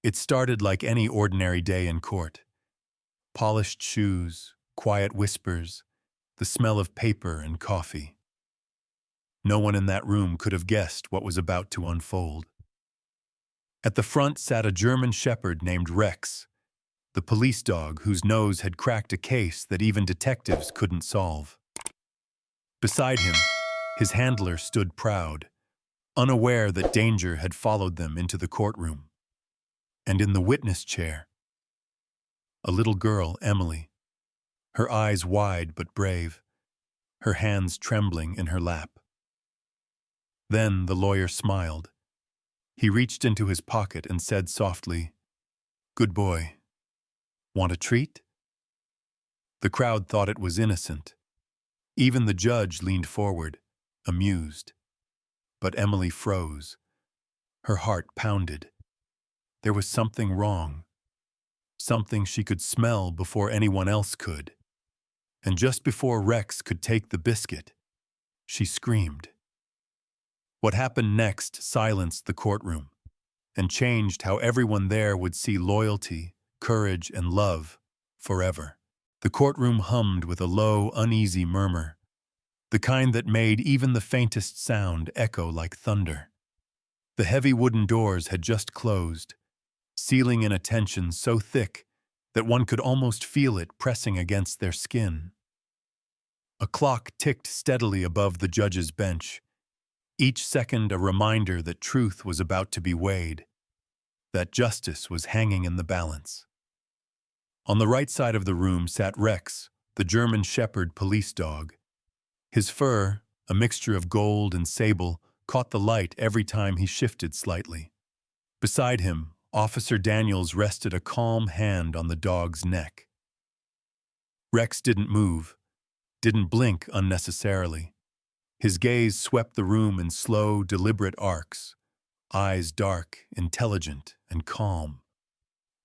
It started like any ordinary day in court. Polished shoes, quiet whispers, the smell of paper and coffee. No one in that room could have guessed what was about to unfold. At the front sat a German shepherd named Rex, the police dog whose nose had cracked a case that even detectives couldn't solve. Beside him, his handler stood proud, unaware that danger had followed them into the courtroom. And in the witness chair, a little girl, Emily, her eyes wide but brave, her hands trembling in her lap. Then the lawyer smiled. He reached into his pocket and said softly, "Good boy. Want a treat?" The crowd thought it was innocent. Even the judge leaned forward, amused. But Emily froze. Her heart pounded. There was something wrong. Something she could smell before anyone else could. And just before Rex could take the biscuit, she screamed. What happened next silenced the courtroom and changed how everyone there would see loyalty, courage, and love forever. The courtroom hummed with a low, uneasy murmur, the kind that made even the faintest sound echo like thunder. The heavy wooden doors had just closed, sealing in a tension so thick that one could almost feel it pressing against their skin. A clock ticked steadily above the judge's bench, each second a reminder that truth was about to be weighed, that justice was hanging in the balance. On the right side of the room sat Rex, the German shepherd police dog. His fur, a mixture of gold and sable, caught the light every time he shifted slightly. Beside him, Officer Daniels rested a calm hand on the dog's neck. Rex didn't move, didn't blink unnecessarily. His gaze swept the room in slow, deliberate arcs, eyes dark, intelligent, and calm.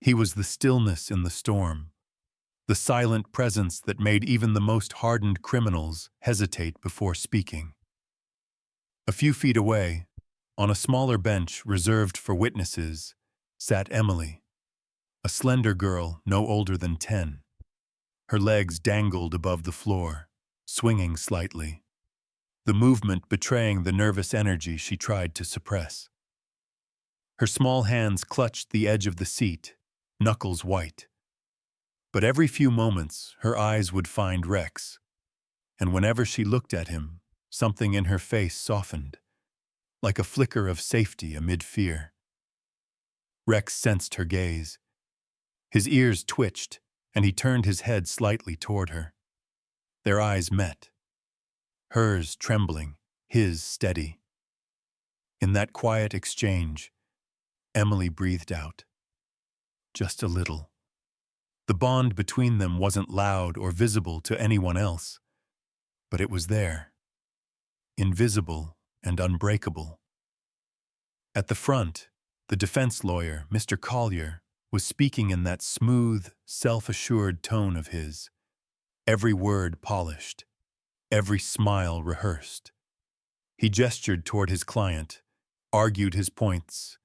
He was the stillness in the storm, the silent presence that made even the most hardened criminals hesitate before speaking. A few feet away, on a smaller bench reserved for witnesses, sat Emily, a slender girl no older than 10. Her legs dangled above the floor, swinging slightly, the movement betraying the nervous energy she tried to suppress. Her small hands clutched the edge of the seat, knuckles white. But every few moments, her eyes would find Rex, and whenever she looked at him, something in her face softened, like a flicker of safety amid fear. Rex sensed her gaze. His ears twitched, and he turned his head slightly toward her. Their eyes met, hers trembling, his steady. In that quiet exchange, Emily breathed out. Just a little. The bond between them wasn't loud or visible to anyone else, but it was there, invisible and unbreakable. At the front, the defense lawyer, Mr. Collier, was speaking in that smooth, self-assured tone of his, every word polished, every smile rehearsed. He gestured toward his client, argued his points,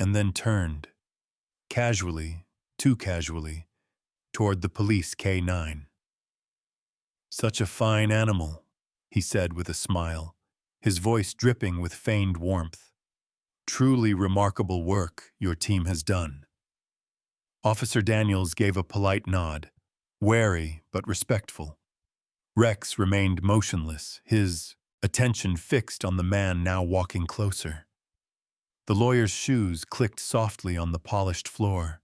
and then turned, casually, too casually, toward the police K9. "Such a fine animal," he said with a smile, his voice dripping with feigned warmth. "Truly remarkable work your team has done." Officer Daniels gave a polite nod, wary but respectful. Rex remained motionless, his attention fixed on the man now walking closer. The lawyer's shoes clicked softly on the polished floor.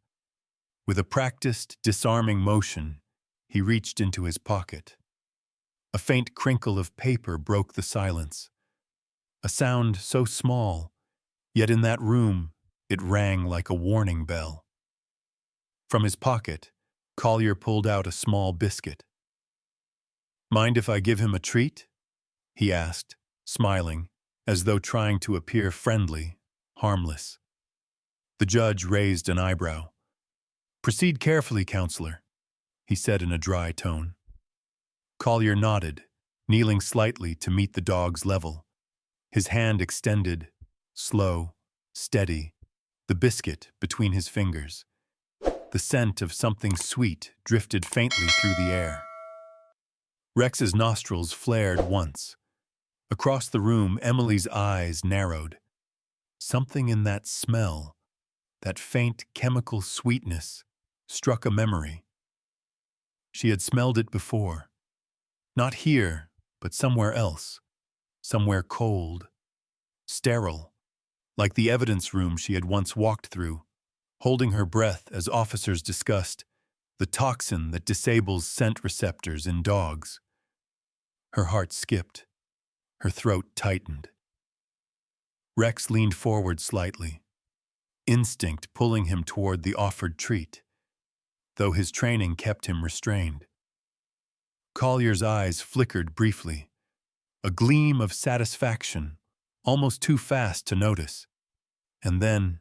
With a practiced, disarming motion, he reached into his pocket. A faint crinkle of paper broke the silence. A sound so small, yet in that room it rang like a warning bell. From his pocket, Collier pulled out a small biscuit. "Mind if I give him a treat?" he asked, smiling, as though trying to appear friendly, harmless. The judge raised an eyebrow. "Proceed carefully, counselor," he said in a dry tone. Collier nodded, kneeling slightly to meet the dog's level, his hand extended, slow, steady, the biscuit between his fingers. The scent of something sweet drifted faintly through the air. Rex's nostrils flared once. Across the room, Emily's eyes narrowed. Something in that smell, that faint chemical sweetness, struck a memory. She had smelled it before. Not here, but somewhere else. Somewhere cold, sterile, like the evidence room she had once walked through, holding her breath as officers discussed the toxin that disables scent receptors in dogs. Her heart skipped. Her throat tightened. Rex leaned forward slightly, instinct pulling him toward the offered treat, though his training kept him restrained. Collier's eyes flickered briefly, a gleam of satisfaction, almost too fast to notice. And then,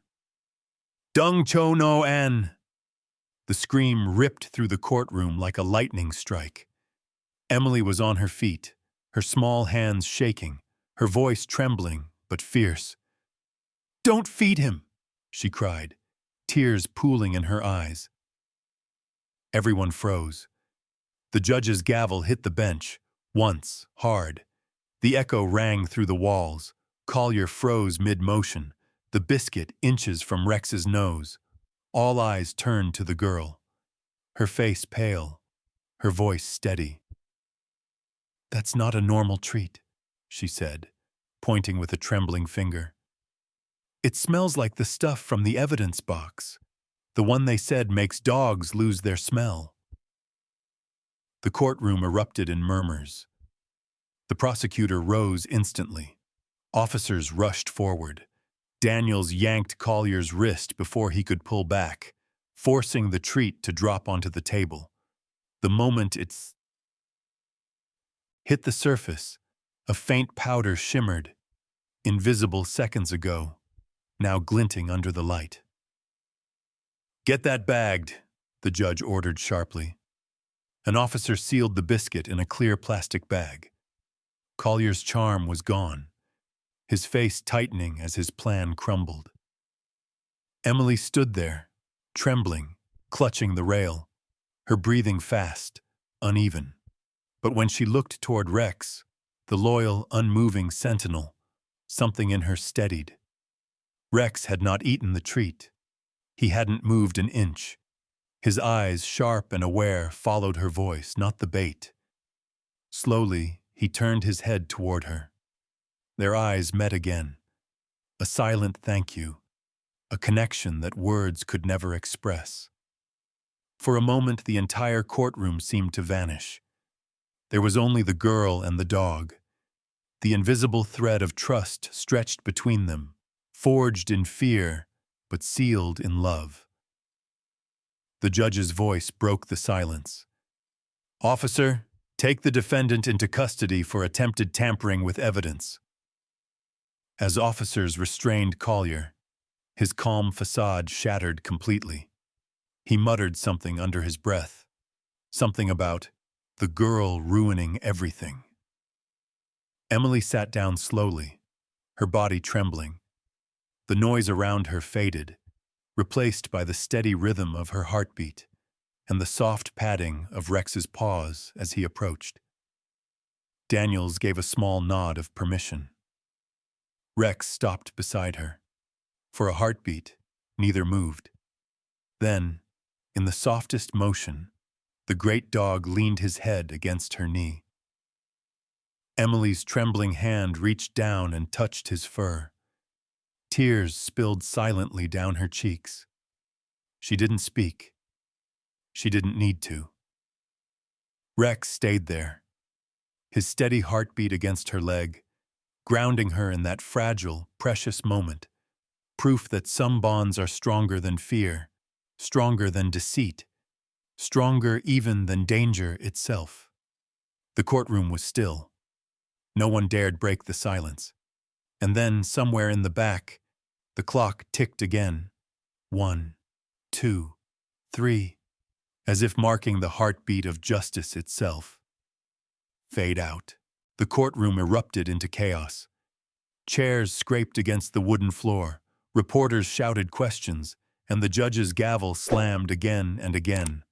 "Dung Cho No An!" The scream ripped through the courtroom like a lightning strike. Emily was on her feet, her small hands shaking, her voice trembling but fierce. "Don't feed him!" she cried, tears pooling in her eyes. Everyone froze. The judge's gavel hit the bench, once, hard. The echo rang through the walls. Collier froze mid-motion, the biscuit inches from Rex's nose. All eyes turned to the girl. Her face pale, her voice steady. "That's not a normal treat," she said, pointing with a trembling finger. "It smells like the stuff from the evidence box, the one they said makes dogs lose their smell." The courtroom erupted in murmurs. The prosecutor rose instantly. Officers rushed forward. Daniels yanked Collier's wrist before he could pull back, forcing the treat to drop onto the table. The moment it hit the surface, a faint powder shimmered, invisible seconds ago, now glinting under the light. "Get that bagged," the judge ordered sharply. An officer sealed the biscuit in a clear plastic bag. Collier's charm was gone, his face tightening as his plan crumbled. Emily stood there, trembling, clutching the rail, her breathing fast, uneven. But when she looked toward Rex, the loyal, unmoving sentinel, something in her steadied. Rex had not eaten the treat. He hadn't moved an inch. His eyes, sharp and aware, followed her voice, not the bait. Slowly, he turned his head toward her. Their eyes met again. A silent thank you, a connection that words could never express. For a moment, the entire courtroom seemed to vanish. There was only the girl and the dog. The invisible thread of trust stretched between them, forged in fear, but sealed in love. The judge's voice broke the silence. "Officer, take the defendant into custody for attempted tampering with evidence." As officers restrained Collier, his calm facade shattered completely. He muttered something under his breath, something about the girl ruining everything. Emily sat down slowly, her body trembling. The noise around her faded, replaced by the steady rhythm of her heartbeat and the soft padding of Rex's paws as he approached. Daniels gave a small nod of permission. Rex stopped beside her. For a heartbeat, neither moved. Then, in the softest motion, the great dog leaned his head against her knee. Emily's trembling hand reached down and touched his fur. Tears spilled silently down her cheeks. She didn't speak. She didn't need to. Rex stayed there, his steady heartbeat against her leg, grounding her in that fragile, precious moment, proof that some bonds are stronger than fear, stronger than deceit, stronger even than danger itself. The courtroom was still. No one dared break the silence. And then, somewhere in the back, the clock ticked again. 1, 2, 3, as if marking the heartbeat of justice itself. Fade out. The courtroom erupted into chaos. Chairs scraped against the wooden floor, Reporters shouted questions, and the judge's gavel slammed again and again,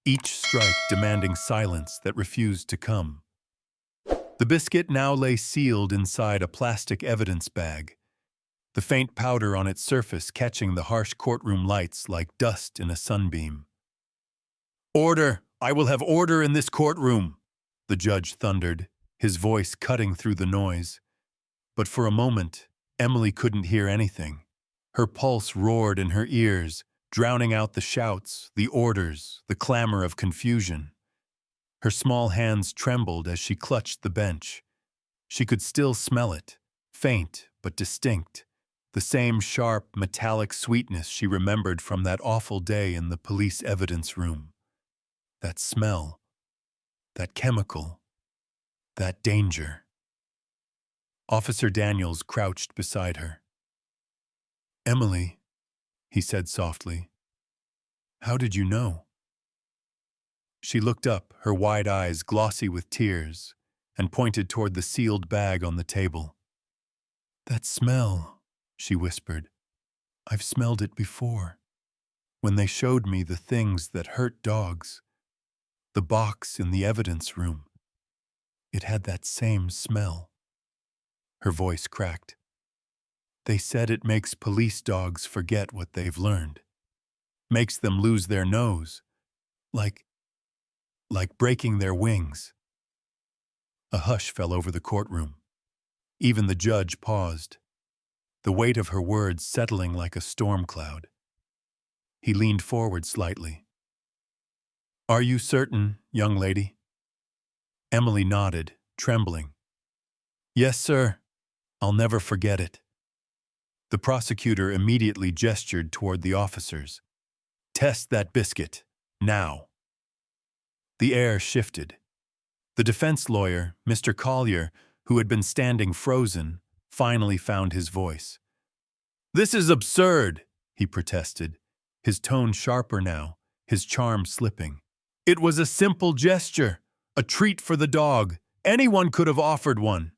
each strike demanding silence that refused to come. The biscuit now lay sealed inside a plastic evidence bag, the faint powder on its surface catching the harsh courtroom lights like dust in a sunbeam. "Order! I will have order in this courtroom!" the judge thundered, his voice cutting through the noise. But for a moment, Emily couldn't hear anything. Her pulse roared in her ears, drowning out the shouts, the orders, the clamor of confusion. Her small hands trembled as she clutched the bench. She could still smell it, faint but distinct, the same sharp, metallic sweetness she remembered from that awful day in the police evidence room. That smell, that chemical, that danger. Officer Daniels crouched beside her. "Emily," he said softly, "how did you know?" She looked up, her wide eyes glossy with tears, and pointed toward the sealed bag on the table. "That smell," she whispered. "I've smelled it before, when they showed me the things that hurt dogs. The box in the evidence room. It had that same smell." Her voice cracked. "They said it makes police dogs forget what they've learned. Makes them lose their nose. Like breaking their wings." A hush fell over the courtroom. Even the judge paused, the weight of her words settling like a storm cloud. He leaned forward slightly. "Are you certain, young lady?" Emily nodded, trembling. "Yes, sir. I'll never forget it." The prosecutor immediately gestured toward the officers. "Test that biscuit, now." The air shifted. The defense lawyer, Mr. Collier, who had been standing frozen, finally found his voice. "This is absurd," he protested, his tone sharper now, his charm slipping. "It was a simple gesture, a treat for the dog. Anyone could have offered one."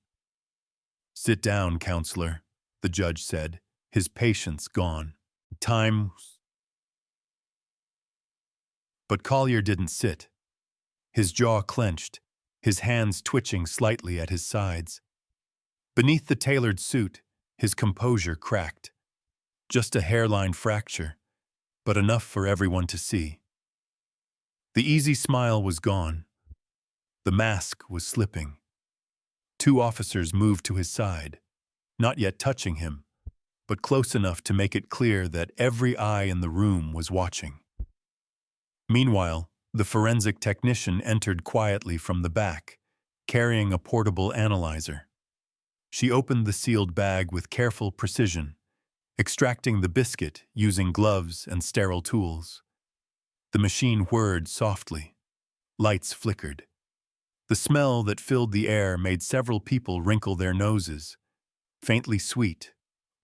"Sit down, counselor," the judge said, his patience gone. "Time." But Collier didn't sit. His jaw clenched, his hands twitching slightly at his sides. Beneath the tailored suit, his composure cracked. Just a hairline fracture, but enough for everyone to see. The easy smile was gone. The mask was slipping. Two officers moved to his side, not yet touching him, but close enough to make it clear that every eye in the room was watching. Meanwhile, the forensic technician entered quietly from the back, carrying a portable analyzer. She opened the sealed bag with careful precision, extracting the biscuit using gloves and sterile tools. The machine whirred softly. Lights flickered. The smell that filled the air made several people wrinkle their noses. Faintly sweet,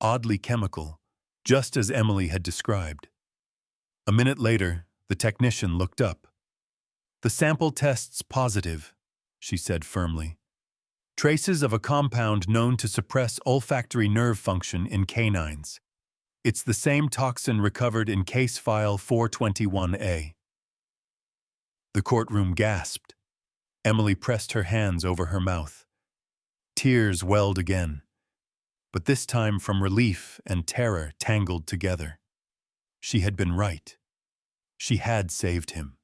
oddly chemical, just as Emily had described. A minute later, the technician looked up. "The sample tests positive," she said firmly. "Traces of a compound known to suppress olfactory nerve function in canines. It's the same toxin recovered in case file 421A." The courtroom gasped. Emily pressed her hands over her mouth. Tears welled again, but this time from relief and terror tangled together. She had been right. She had saved him.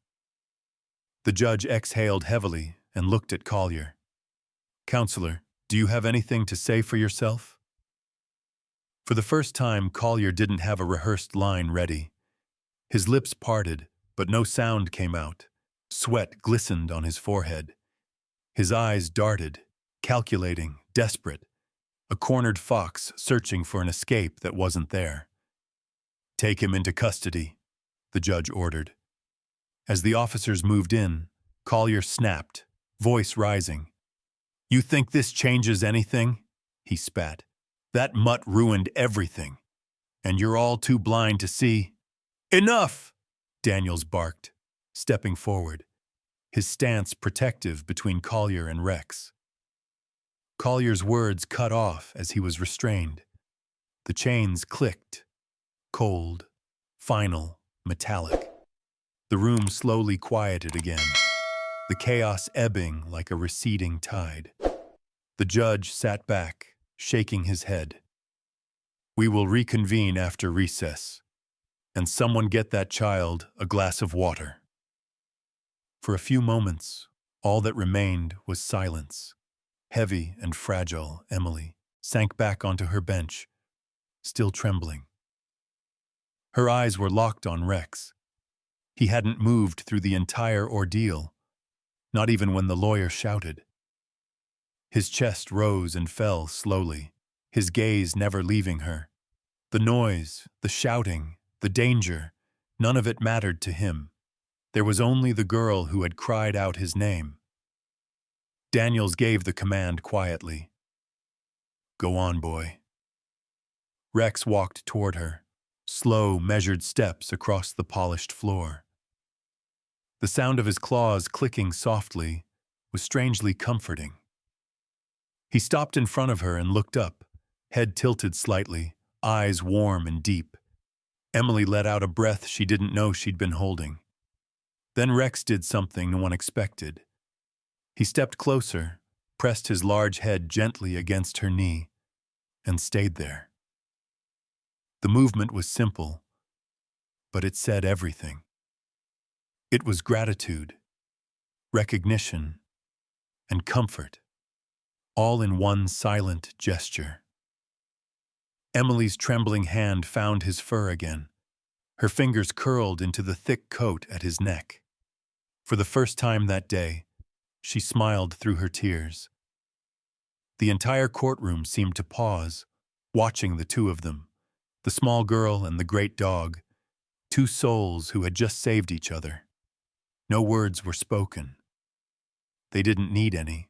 The judge exhaled heavily and looked at Collier. "Counselor, do you have anything to say for yourself?" For the first time, Collier didn't have a rehearsed line ready. His lips parted, but no sound came out. Sweat glistened on his forehead. His eyes darted, calculating, desperate, a cornered fox searching for an escape that wasn't there. "Take him into custody," the judge ordered. As the officers moved in, Collier snapped, voice rising. "You think this changes anything?" he spat. "That mutt ruined everything, and you're all too blind to see." "Enough!" Daniels barked, stepping forward, his stance protective between Collier and Rex. Collier's words cut off as he was restrained. The chains clicked, cold, final, metallic. The room slowly quieted again, the chaos ebbing like a receding tide. The judge sat back, shaking his head. "We will reconvene after recess. And someone get that child a glass of water." For a few moments, all that remained was silence. Heavy and fragile, Emily sank back onto her bench, still trembling. Her eyes were locked on Rex. He hadn't moved through the entire ordeal, not even when the lawyer shouted. His chest rose and fell slowly, his gaze never leaving her. The noise, the shouting, the danger, none of it mattered to him. There was only the girl who had cried out his name. Daniels gave the command quietly. "Go on, boy." Rex walked toward her, slow, measured steps across the polished floor. The sound of his claws clicking softly was strangely comforting. He stopped in front of her and looked up, head tilted slightly, eyes warm and deep. Emily let out a breath she didn't know she'd been holding. Then Rex did something no one expected. He stepped closer, pressed his large head gently against her knee, and stayed there. The movement was simple, but it said everything. It was gratitude, recognition, and comfort, all in one silent gesture. Emily's trembling hand found his fur again. Her fingers curled into the thick coat at his neck. For the first time that day, she smiled through her tears. The entire courtroom seemed to pause, watching the two of them, the small girl and the great dog, two souls who had just saved each other. No words were spoken. They didn't need any.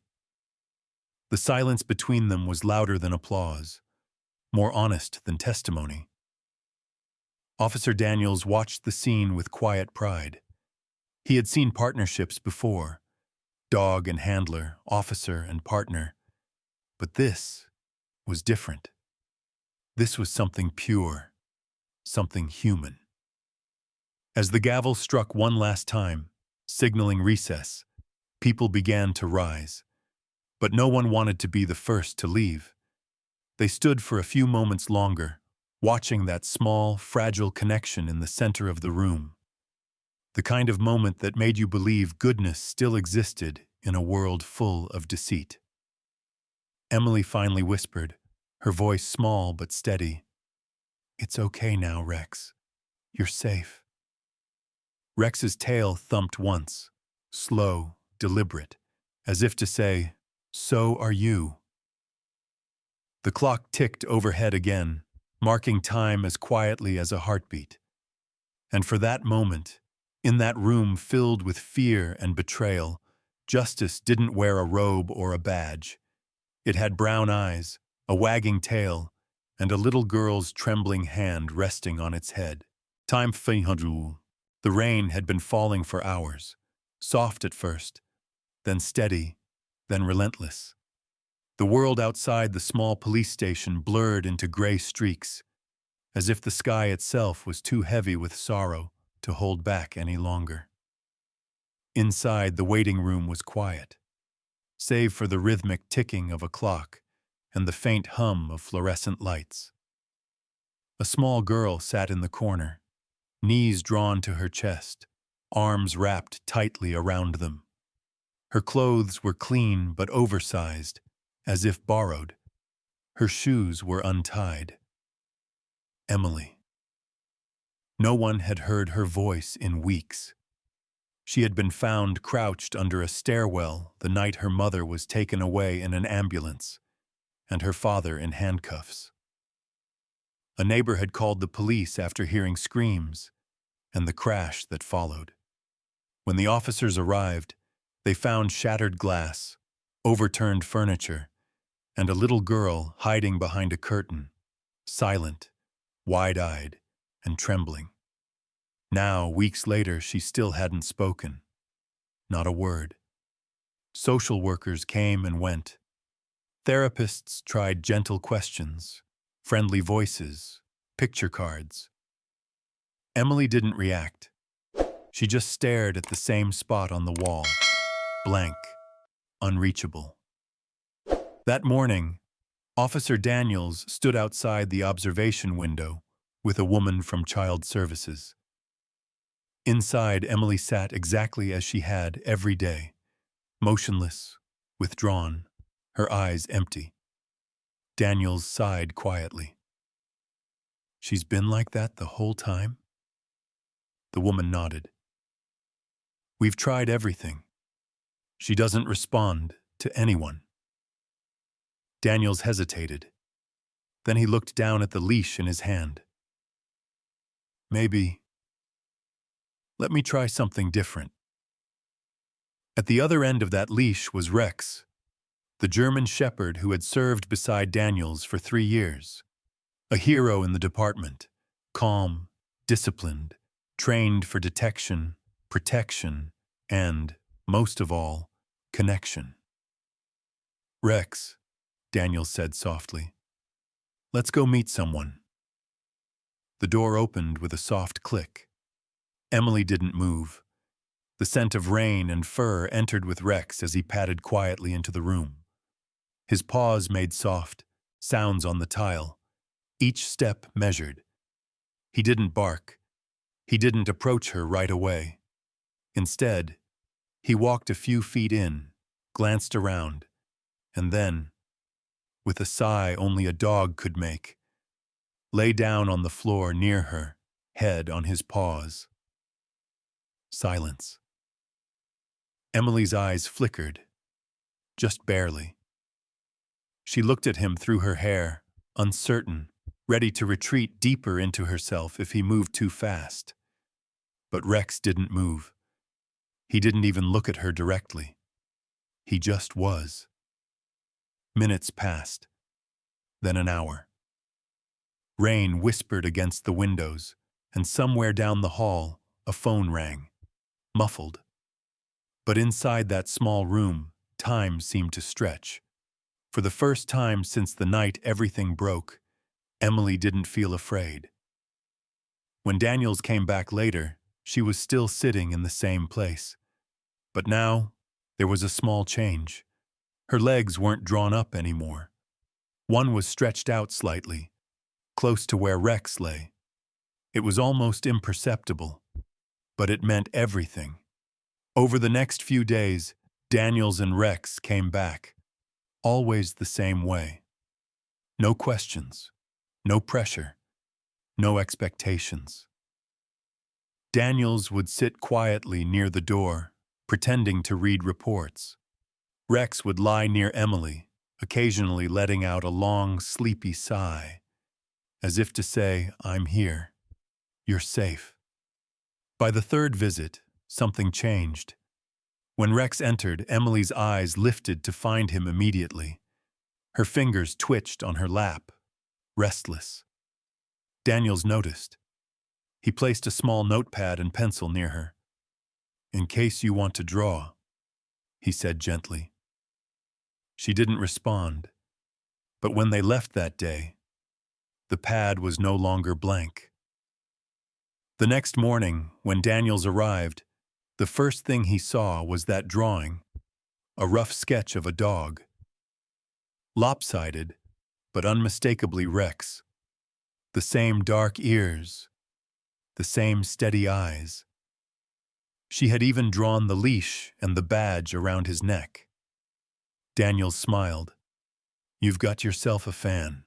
The silence between them was louder than applause, more honest than testimony. Officer Daniels watched the scene with quiet pride. He had seen partnerships before, dog and handler, officer and partner. But this was different. This was something pure, something human. As the gavel struck one last time, signaling recess, people began to rise. But no one wanted to be the first to leave. They stood for a few moments longer, watching that small, fragile connection in the center of the room. The kind of moment that made you believe goodness still existed in a world full of deceit. Emily finally whispered, her voice small but steady. "It's okay now, Rex. You're safe." Rex's tail thumped once, slow, deliberate, as if to say, "So are you." The clock ticked overhead again, marking time as quietly as a heartbeat. And for that moment, in that room filled with fear and betrayal, justice didn't wear a robe or a badge. It had brown eyes, a wagging tail, and a little girl's trembling hand resting on its head. Time flew. The rain had been falling for hours, soft at first, then steady, then relentless. The world outside the small police station blurred into gray streaks, as if the sky itself was too heavy with sorrow to hold back any longer. Inside, the waiting room was quiet, save for the rhythmic ticking of a clock and the faint hum of fluorescent lights. A small girl sat in the corner, knees drawn to her chest, arms wrapped tightly around them. Her clothes were clean but oversized, as if borrowed. Her shoes were untied. Emily. No one had heard her voice in weeks. She had been found crouched under a stairwell the night her mother was taken away in an ambulance, and her father in handcuffs. A neighbor had called the police after hearing screams and the crash that followed. When the officers arrived, they found shattered glass, overturned furniture, and a little girl hiding behind a curtain, silent, wide-eyed, and trembling. Now, weeks later, she still hadn't spoken. Not a word. Social workers came and went. Therapists tried gentle questions. friendly voices, picture cards. Emily didn't react. She just stared at the same spot on the wall, blank, unreachable. That morning, Officer Daniels stood outside the observation window with a woman from Child Services. Inside, Emily sat exactly as she had every day, motionless, withdrawn, her eyes empty. Daniels sighed quietly. "She's been like that the whole time?" The woman nodded. "We've tried everything. She doesn't respond to anyone." Daniels hesitated. Then he looked down at the leash in his hand. "Maybe. Let me try something different." At the other end of that leash was Rex, the German shepherd who had served beside Daniels for 3 years. A hero in the department, calm, disciplined, trained for detection, protection, and, most of all, connection. "Rex," Daniels said softly, "let's go meet someone." The door opened with a soft click. Emily didn't move. The scent of rain and fur entered with Rex as he padded quietly into the room. His paws made soft sounds on the tile, each step measured. He didn't bark. He didn't approach her right away. Instead, he walked a few feet in, glanced around, and then, with a sigh only a dog could make, lay down on the floor near her, head on his paws. Silence. Emily's eyes flickered, just barely. She looked at him through her hair, uncertain, ready to retreat deeper into herself if he moved too fast. But Rex didn't move. He didn't even look at her directly. He just was. Minutes passed, then an hour. Rain whispered against the windows, and somewhere down the hall, a phone rang, muffled. But inside that small room, time seemed to stretch. For the first time since the night everything broke, Emily didn't feel afraid. When Daniels came back later, she was still sitting in the same place. But now, there was a small change. Her legs weren't drawn up anymore. One was stretched out slightly, close to where Rex lay. It was almost imperceptible, but it meant everything. Over the next few days, Daniels and Rex came back, always the same way. No questions, no pressure, no expectations. Daniels would sit quietly near the door, pretending to read reports. Rex would lie near Emily, occasionally letting out a long, sleepy sigh, as if to say, "I'm here. You're safe." By the third visit, something changed. When Rex entered, Emily's eyes lifted to find him immediately. Her fingers twitched on her lap, restless. Daniels noticed. He placed a small notepad and pencil near her. "In case you want to draw," he said gently. She didn't respond, but when they left that day, the pad was no longer blank. The next morning, when Daniels arrived, the first thing he saw was that drawing, a rough sketch of a dog. Lopsided, but unmistakably Rex. The same dark ears, the same steady eyes. She had even drawn the leash and the badge around his neck. Daniels smiled. "You've got yourself a fan,"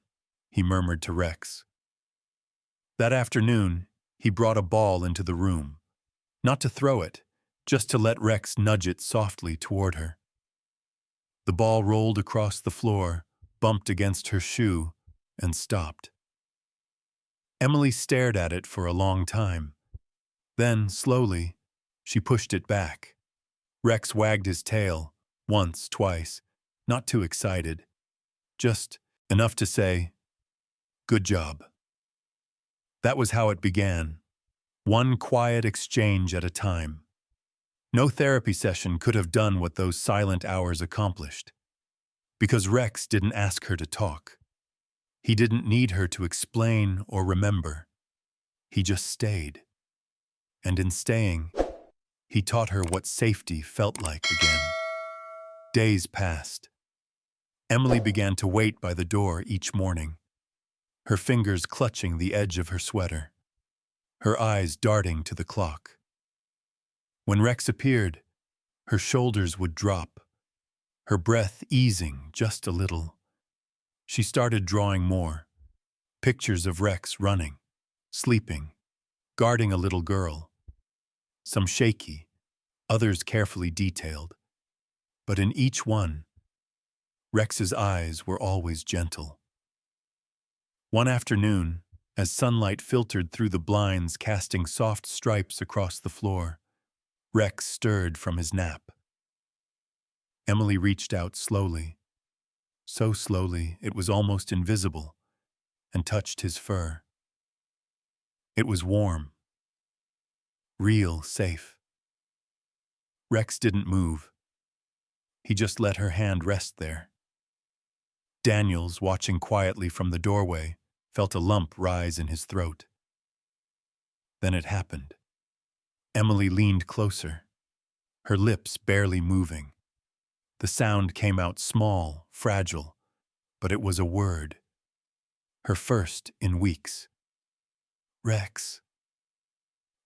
he murmured to Rex. That afternoon, he brought a ball into the room. Not to throw it, just to let Rex nudge it softly toward her. The ball rolled across the floor, bumped against her shoe, and stopped. Emily stared at it for a long time. Then, slowly, she pushed it back. Rex wagged his tail, once, twice, not too excited, just enough to say, "Good job." That was how it began, one quiet exchange at a time. No therapy session could have done what those silent hours accomplished. Because Rex didn't ask her to talk. He didn't need her to explain or remember. He just stayed. And in staying, he taught her what safety felt like again. Days passed. Emily began to wait by the door each morning, her fingers clutching the edge of her sweater, her eyes darting to the clock. When Rex appeared, her shoulders would drop, her breath easing just a little. She started drawing more, pictures of Rex running, sleeping, guarding a little girl. Some shaky, others carefully detailed. But in each one, Rex's eyes were always gentle. One afternoon, as sunlight filtered through the blinds casting soft stripes across the floor, Rex stirred from his nap. Emily reached out slowly, so slowly it was almost invisible, and touched his fur. It was warm, real safe. Rex didn't move. He just let her hand rest there. Daniels, watching quietly from the doorway, felt a lump rise in his throat. Then it happened. Emily leaned closer, her lips barely moving. The sound came out small, fragile, but it was a word. Her first in weeks. Rex.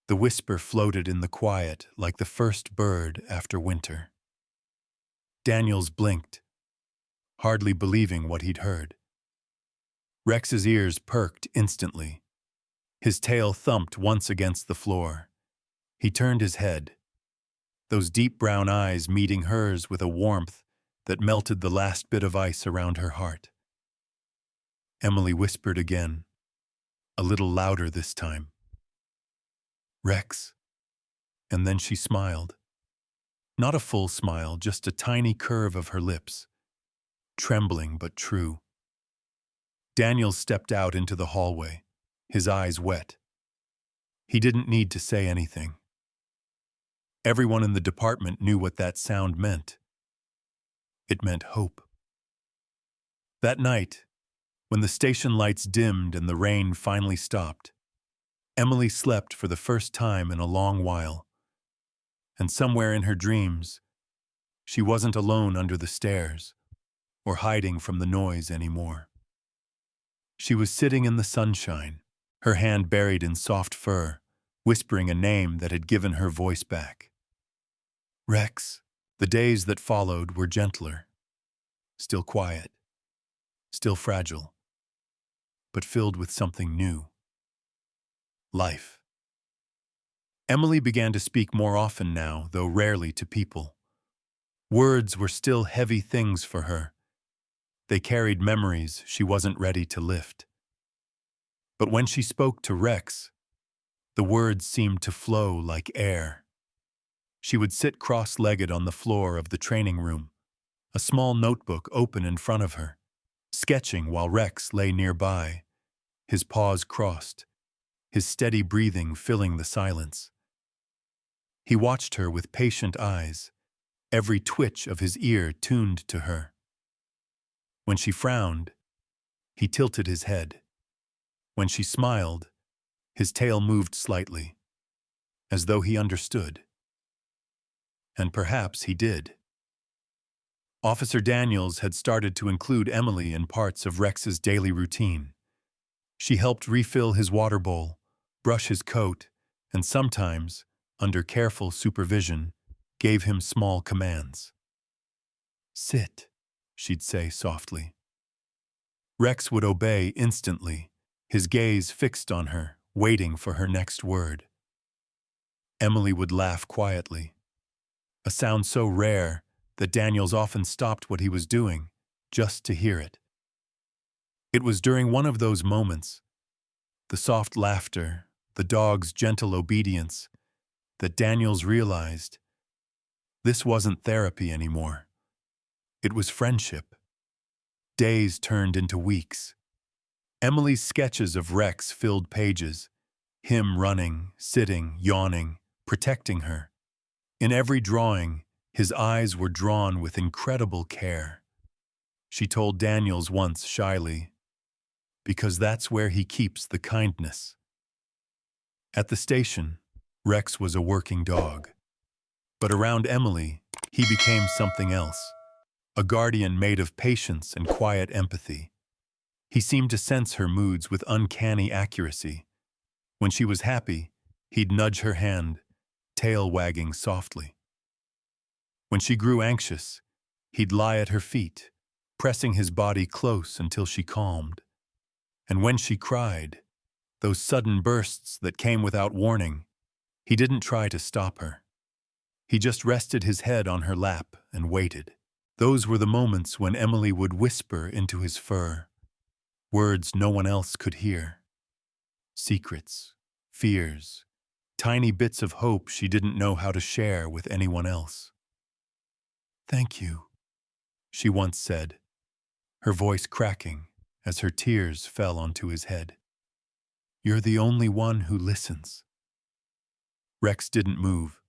The whisper floated in the quiet like the first bird after winter. Daniels blinked, hardly believing what he'd heard. Rex's ears perked instantly. His tail thumped once against the floor. He turned his head, those deep brown eyes meeting hers with a warmth that melted the last bit of ice around her heart. Emily whispered again, a little louder this time. Rex. And then she smiled. Not a full smile, just a tiny curve of her lips, trembling but true. Daniel stepped out into the hallway, his eyes wet. He didn't need to say anything. Everyone in the department knew what that sound meant. It meant hope. That night, when the station lights dimmed and the rain finally stopped, Emily slept for the first time in a long while. And somewhere in her dreams, she wasn't alone under the stairs or hiding from the noise anymore. She was sitting in the sunshine, her hand buried in soft fur, whispering a name that had given her voice back. Rex. The days that followed were gentler, still quiet, still fragile, but filled with something new. Life. Emily began to speak more often now, though rarely to people. Words were still heavy things for her. They carried memories she wasn't ready to lift. But when she spoke to Rex, the words seemed to flow like air. She would sit cross-legged on the floor of the training room, a small notebook open in front of her, sketching while Rex lay nearby, his paws crossed, his steady breathing filling the silence. He watched her with patient eyes, every twitch of his ear tuned to her. When she frowned, he tilted his head. When she smiled, his tail moved slightly, as though he understood. And perhaps he did. Officer Daniels had started to include Emily in parts of Rex's daily routine. She helped refill his water bowl, brush his coat, and sometimes, under careful supervision, gave him small commands. Sit, she'd say softly. Rex would obey instantly, his gaze fixed on her, waiting for her next word. Emily would laugh quietly, a sound so rare that Daniels often stopped what he was doing just to hear it. It was during one of those moments, the soft laughter, the dog's gentle obedience, that Daniels realized this wasn't therapy anymore. It was friendship. Days turned into weeks. Emily's sketches of Rex filled pages, him running, sitting, yawning, protecting her. In every drawing, his eyes were drawn with incredible care. She told Daniels once shyly, because that's where he keeps the kindness. At the station, Rex was a working dog. But around Emily, he became something else, a guardian made of patience and quiet empathy. He seemed to sense her moods with uncanny accuracy. When she was happy, he'd nudge her hand, tail wagging softly. When she grew anxious, he'd lie at her feet, pressing his body close until she calmed. And when she cried, those sudden bursts that came without warning, he didn't try to stop her. He just rested his head on her lap and waited. Those were the moments when Emily would whisper into his fur, words no one else could hear. Secrets, fears, tiny bits of hope she didn't know how to share with anyone else. "Thank you," she once said, her voice cracking as her tears fell onto his head. "You're the only one who listens." Rex didn't move.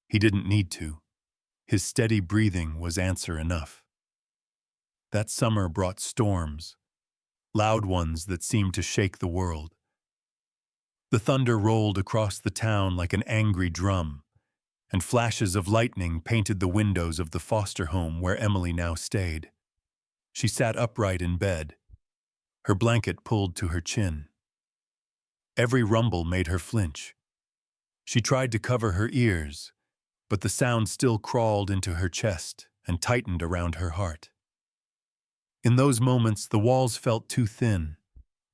He didn't need to. His steady breathing was answer enough. That summer brought storms, loud ones that seemed to shake the world. The thunder rolled across the town like an angry drum, and flashes of lightning painted the windows of the foster home where Emily now stayed. She sat upright in bed, her blanket pulled to her chin. Every rumble made her flinch. She tried to cover her ears, but the sound still crawled into her chest and tightened around her heart. In those moments, the walls felt too thin,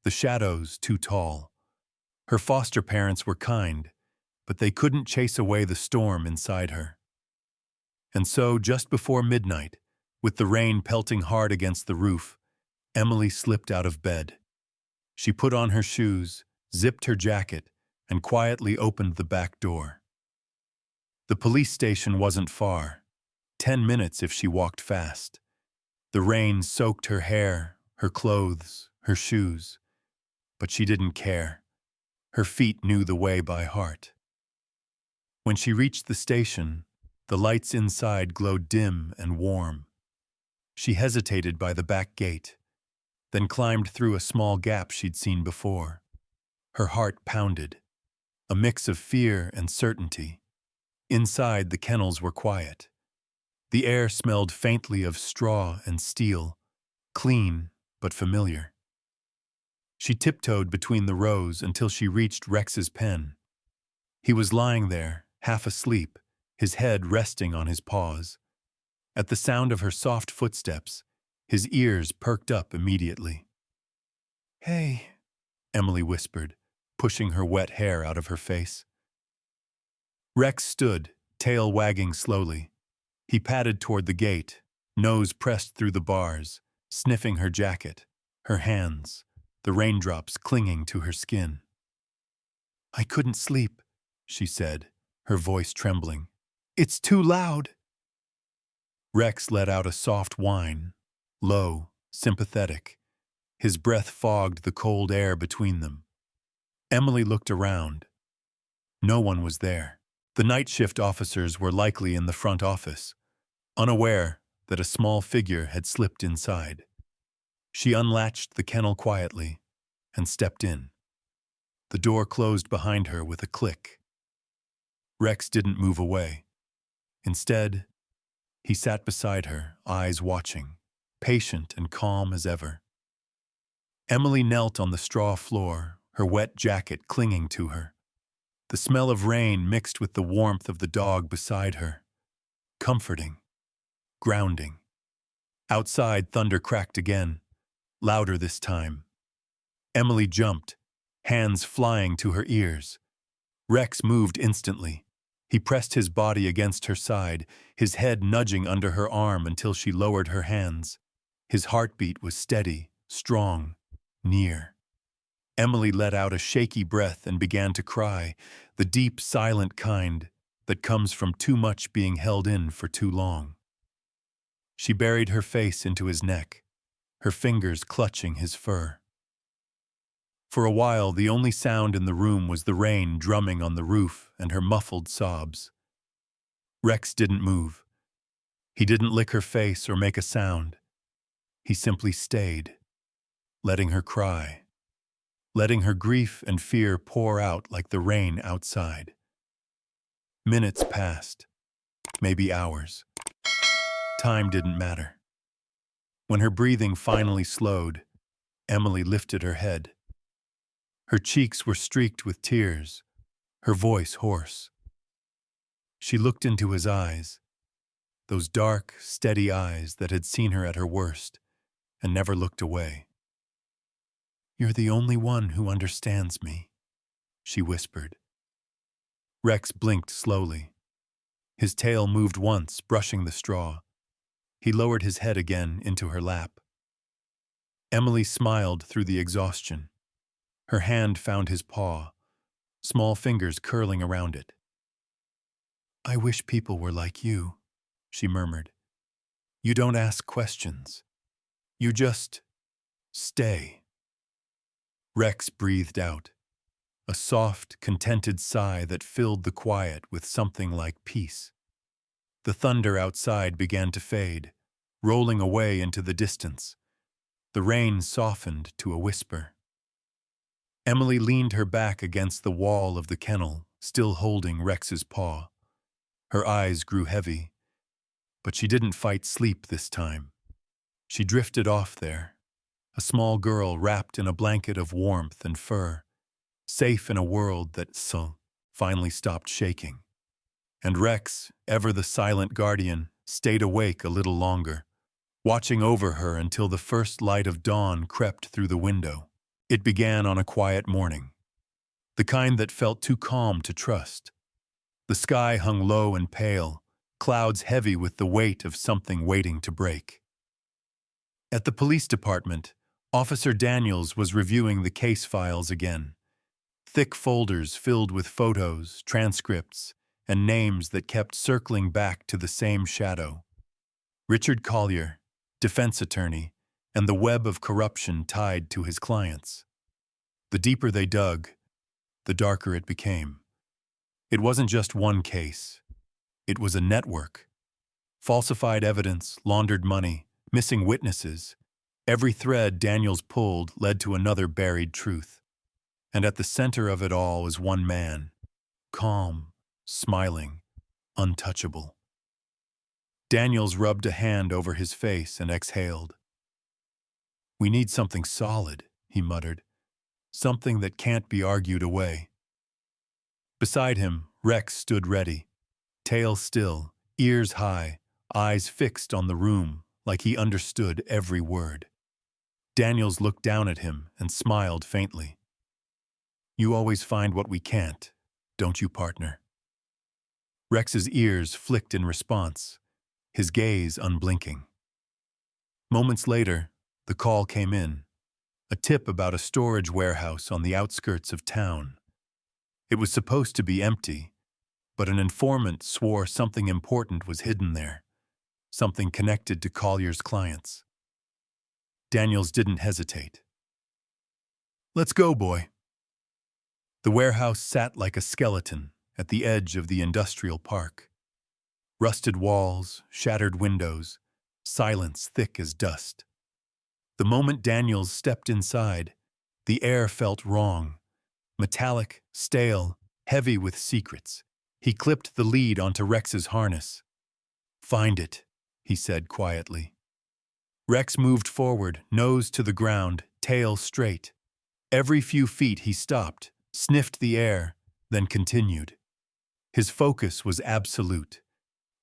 the shadows too tall. Her foster parents were kind, but they couldn't chase away the storm inside her. And so, just before midnight, with the rain pelting hard against the roof, Emily slipped out of bed. She put on her shoes, zipped her jacket, and quietly opened the back door. The police station wasn't far, 10 minutes if she walked fast. The rain soaked her hair, her clothes, her shoes, but she didn't care. Her feet knew the way by heart. When she reached the station, the lights inside glowed dim and warm. She hesitated by the back gate, then climbed through a small gap she'd seen before. Her heart pounded, a mix of fear and certainty. Inside, the kennels were quiet. The air smelled faintly of straw and steel, clean but familiar. She tiptoed between the rows until she reached Rex's pen. He was lying there, half asleep, his head resting on his paws. At the sound of her soft footsteps, his ears perked up immediately. "Hey," Emily whispered, pushing her wet hair out of her face. Rex stood, tail wagging slowly. He padded toward the gate, nose pressed through the bars, sniffing her jacket, her hands, the raindrops clinging to her skin. "I couldn't sleep," she said, her voice trembling. "It's too loud." Rex let out a soft whine, low, sympathetic. His breath fogged the cold air between them. Emily looked around. No one was there. The night shift officers were likely in the front office, unaware that a small figure had slipped inside. She unlatched the kennel quietly and stepped in. The door closed behind her with a click. Rex didn't move away. Instead, he sat beside her, eyes watching, patient and calm as ever. Emily knelt on the straw floor, her wet jacket clinging to her. The smell of rain mixed with the warmth of the dog beside her. Comforting, grounding. Outside, thunder cracked again, louder this time. Emily jumped, hands flying to her ears. Rex moved instantly. He pressed his body against her side, his head nudging under her arm until she lowered her hands. His heartbeat was steady, strong, near. Emily let out a shaky breath and began to cry, the deep, silent kind that comes from too much being held in for too long. She buried her face into his neck, her fingers clutching his fur. For a while, the only sound in the room was the rain drumming on the roof and her muffled sobs. Rex didn't move. He didn't lick her face or make a sound. He simply stayed, letting her cry, letting her grief and fear pour out like the rain outside. Minutes passed, maybe hours. Time didn't matter. When her breathing finally slowed, Emily lifted her head. Her cheeks were streaked with tears, her voice hoarse. She looked into his eyes, those dark, steady eyes that had seen her at her worst and never looked away. "You're the only one who understands me," she whispered. Rex blinked slowly. His tail moved once, brushing the straw. He lowered his head again into her lap. Emily smiled through the exhaustion. Her hand found his paw, small fingers curling around it. "I wish people were like you," she murmured. "You don't ask questions. You just stay." Rex breathed out, a soft, contented sigh that filled the quiet with something like peace. The thunder outside began to fade, rolling away into the distance. The rain softened to a whisper. Emily leaned her back against the wall of the kennel, still holding Rex's paw. Her eyes grew heavy, but she didn't fight sleep this time. She drifted off there, a small girl wrapped in a blanket of warmth and fur, safe in a world that finally stopped shaking. And Rex, ever the silent guardian, stayed awake a little longer, watching over her until the first light of dawn crept through the window. It began on a quiet morning, the kind that felt too calm to trust. The sky hung low and pale, clouds heavy with the weight of something waiting to break. At the police department, Officer Daniels was reviewing the case files again. Thick folders filled with photos, transcripts, and names that kept circling back to the same shadow. Richard Collier, defense attorney, and the web of corruption tied to his clients. The deeper they dug, the darker it became. It wasn't just one case. It was a network. Falsified evidence, laundered money, missing witnesses. Every thread Daniels pulled led to another buried truth. And at the center of it all was one man, calm, smiling, untouchable. Daniels rubbed a hand over his face and exhaled. "We need something solid," he muttered. "Something that can't be argued away." Beside him, Rex stood ready, tail still, ears high, eyes fixed on the room like he understood every word. Daniels looked down at him and smiled faintly. "You always find what we can't, don't you, partner?" Rex's ears flicked in response, his gaze unblinking. Moments later, the call came in, a tip about a storage warehouse on the outskirts of town. It was supposed to be empty, but an informant swore something important was hidden there, something connected to Collier's clients. Daniels didn't hesitate. "Let's go, boy." The warehouse sat like a skeleton at the edge of the industrial park. Rusted walls, shattered windows, silence thick as dust. The moment Daniels stepped inside, the air felt wrong. Metallic, stale, heavy with secrets. He clipped the lead onto Rex's harness. "Find it," he said quietly. Rex moved forward, nose to the ground, tail straight. Every few feet he stopped, sniffed the air, then continued. His focus was absolute,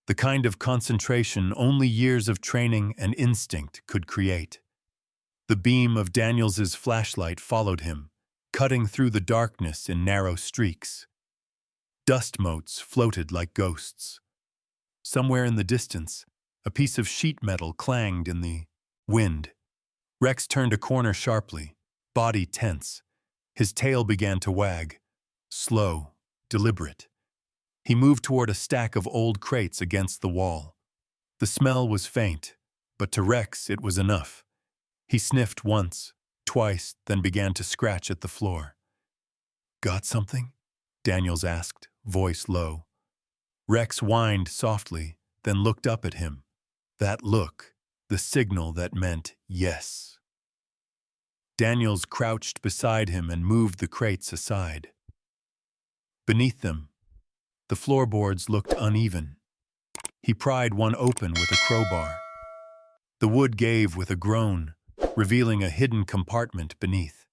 the kind of concentration only years of training and instinct could create. The beam of Daniels's flashlight followed him, cutting through the darkness in narrow streaks. Dust motes floated like ghosts. Somewhere in the distance, a piece of sheet metal clanged in the wind. Rex turned a corner sharply, body tense. His tail began to wag, slow, deliberate. He moved toward a stack of old crates against the wall. The smell was faint, but to Rex it was enough. He sniffed once, twice, then began to scratch at the floor. "Got something?" Daniels asked, voice low. Rex whined softly, then looked up at him. That look, the signal that meant yes. Daniels crouched beside him and moved the crates aside. Beneath them, the floorboards looked uneven. He pried one open with a crowbar. The wood gave with a groan, revealing a hidden compartment beneath.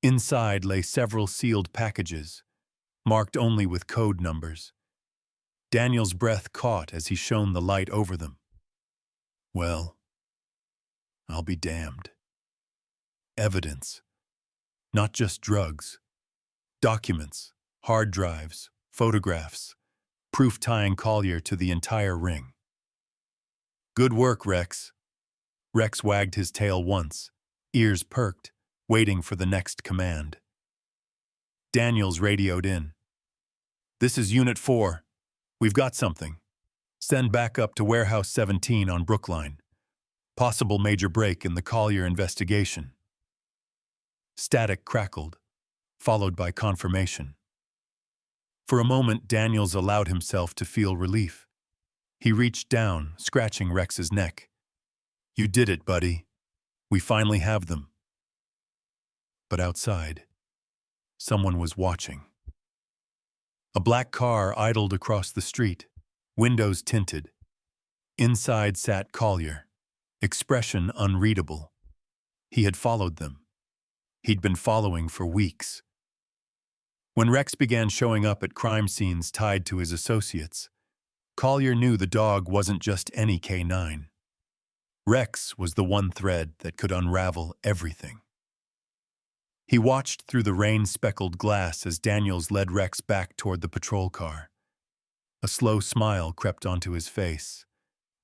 Inside lay several sealed packages, marked only with code numbers. Daniel's breath caught as he shone the light over them. Well, I'll be damned. Evidence. Not just drugs. Documents, hard drives, photographs, proof tying Collier to the entire ring. Good work, Rex. Rex wagged his tail once, ears perked, waiting for the next command. Daniels radioed in. This is Unit 4. We've got something. Send back up to Warehouse 17 on Brookline. Possible major break in the Collier investigation. Static crackled, followed by confirmation. For a moment, Daniels allowed himself to feel relief. He reached down, scratching Rex's neck. You did it, buddy. We finally have them. But outside, someone was watching. A black car idled across the street, windows tinted. Inside sat Collier, expression unreadable. He had followed them. He'd been following for weeks. When Rex began showing up at crime scenes tied to his associates, Collier knew the dog wasn't just any K9. Rex was the one thread that could unravel everything. He watched through the rain-speckled glass as Daniels led Rex back toward the patrol car. A slow smile crept onto his face,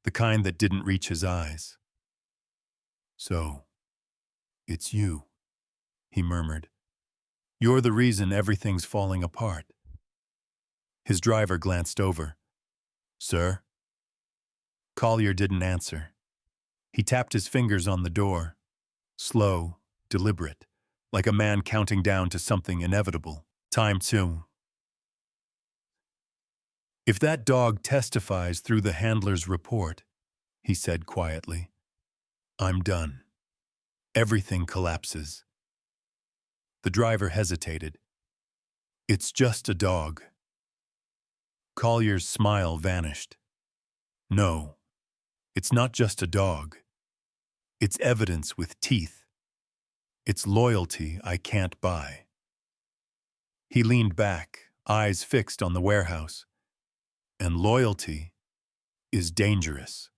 the kind that didn't reach his eyes. So, it's you, he murmured. You're the reason everything's falling apart. His driver glanced over. Sir? Collier didn't answer. He tapped his fingers on the door, slow, deliberate, like a man counting down to something inevitable. Time to. If that dog testifies through the handler's report, he said quietly, I'm done. Everything collapses. The driver hesitated. It's just a dog. Collier's smile vanished. No, it's not just a dog. It's evidence with teeth. It's loyalty I can't buy. He leaned back, eyes fixed on the warehouse. And loyalty is dangerous.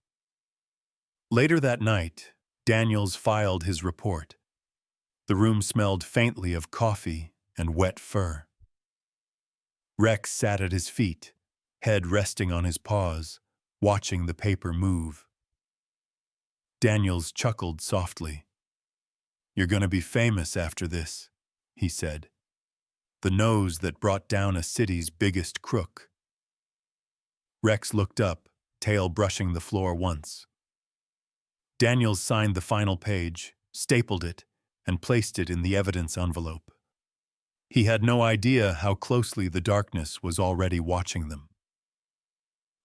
Later that night, Daniels filed his report. The room smelled faintly of coffee and wet fur. Rex sat at his feet, head resting on his paws, watching the paper move. Daniels chuckled softly. You're going to be famous after this, he said. The nose that brought down a city's biggest crook. Rex looked up, tail brushing the floor once. Daniels signed the final page, stapled it, and placed it in the evidence envelope. He had no idea how closely the darkness was already watching them.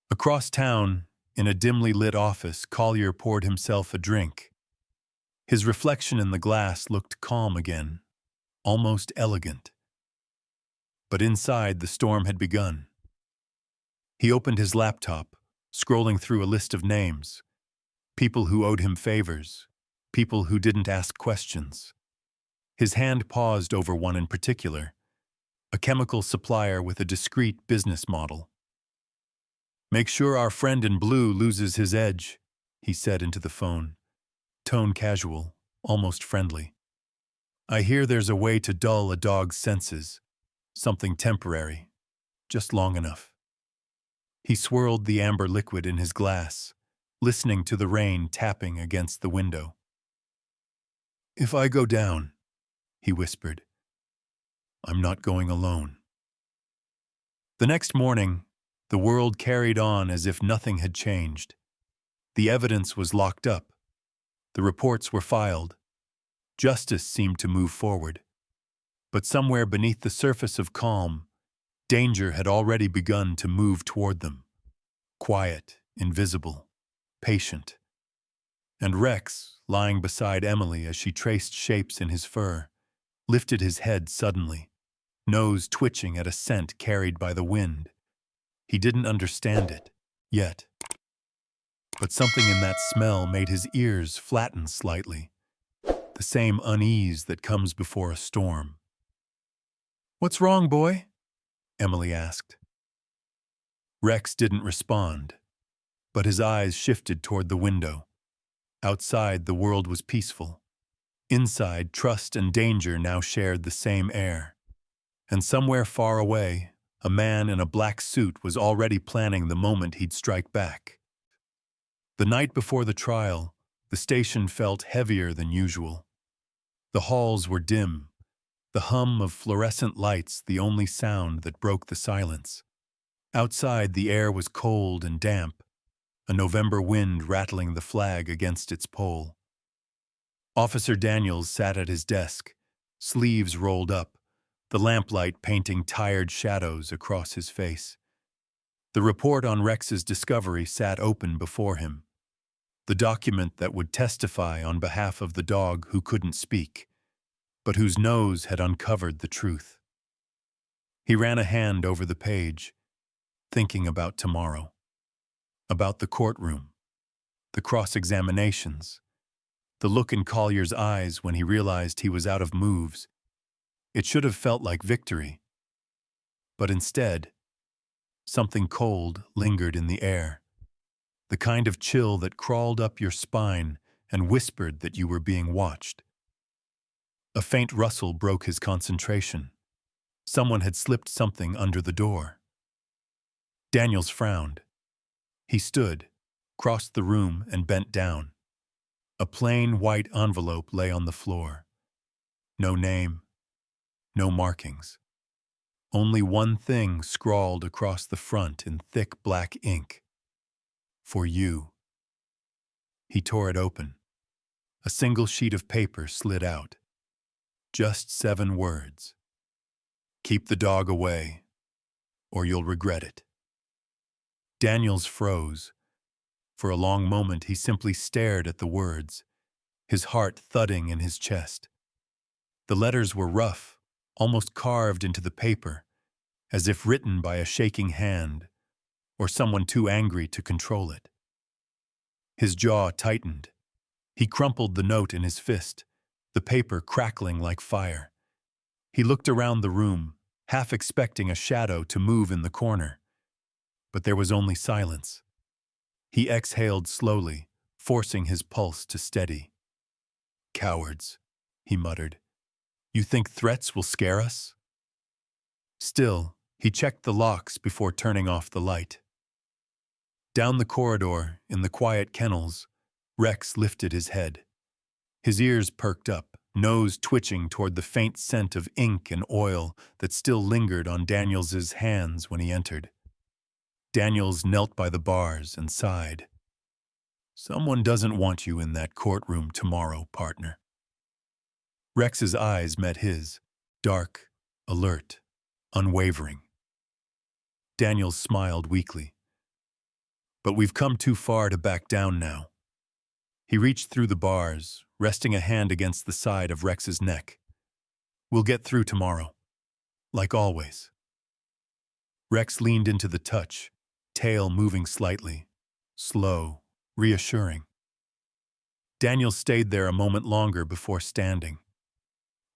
Across town, in a dimly lit office, Collier poured himself a drink. His reflection in the glass looked calm again, almost elegant. But inside, the storm had begun. He opened his laptop, scrolling through a list of names. People who owed him favors, people who didn't ask questions. His hand paused over one in particular, a chemical supplier with a discreet business model. Make sure our friend in blue loses his edge, he said into the phone, tone casual, almost friendly. I hear there's a way to dull a dog's senses, something temporary, just long enough. He swirled the amber liquid in his glass, listening to the rain tapping against the window. If I go down, he whispered, I'm not going alone. The next morning, the world carried on as if nothing had changed. The evidence was locked up. The reports were filed. Justice seemed to move forward. But somewhere beneath the surface of calm, danger had already begun to move toward them. Quiet, invisible, patient. And Rex, lying beside Emily as she traced shapes in his fur, lifted his head suddenly, nose twitching at a scent carried by the wind. He didn't understand it, yet. But something in that smell made his ears flatten slightly, the same unease that comes before a storm. "What's wrong, boy?" Emily asked. Rex didn't respond, but his eyes shifted toward the window. Outside, the world was peaceful. Inside, trust and danger now shared the same air. And somewhere far away, a man in a black suit was already planning the moment he'd strike back. The night before the trial, the station felt heavier than usual. The halls were dim, the hum of fluorescent lights the only sound that broke the silence. Outside, the air was cold and damp, a November wind rattling the flag against its pole. Officer Daniels sat at his desk, sleeves rolled up, the lamplight painting tired shadows across his face. The report on Rex's discovery sat open before him, the document that would testify on behalf of the dog who couldn't speak, but whose nose had uncovered the truth. He ran a hand over the page, thinking about tomorrow, about the courtroom, the cross-examinations, the look in Collier's eyes when he realized he was out of moves. It should have felt like victory. But instead, something cold lingered in the air, the kind of chill that crawled up your spine and whispered that you were being watched. A faint rustle broke his concentration. Someone had slipped something under the door. Daniels frowned. He stood, crossed the room, and bent down. A plain white envelope lay on the floor. No name, no markings. Only one thing scrawled across the front in thick black ink. "For you." He tore it open. A single sheet of paper slid out. Just 7 words. "Keep the dog away, or you'll regret it." Daniels froze. For a long moment he simply stared at the words, his heart thudding in his chest. The letters were rough, almost carved into the paper, as if written by a shaking hand, or someone too angry to control it. His jaw tightened. He crumpled the note in his fist, the paper crackling like fire. He looked around the room, half expecting a shadow to move in the corner. But there was only silence. He exhaled slowly, forcing his pulse to steady. "Cowards," he muttered. "You think threats will scare us?" Still, he checked the locks before turning off the light. Down the corridor, in the quiet kennels, Rex lifted his head. His ears perked up, nose twitching toward the faint scent of ink and oil that still lingered on Daniels's hands when he entered. Daniels knelt by the bars and sighed. "Someone doesn't want you in that courtroom tomorrow, partner." Rex's eyes met his, dark, alert, unwavering. Daniels smiled weakly. "But we've come too far to back down now." He reached through the bars, resting a hand against the side of Rex's neck. "We'll get through tomorrow, like always." Rex leaned into the touch, tail moving slightly, slow, reassuring. Daniel stayed there a moment longer before standing.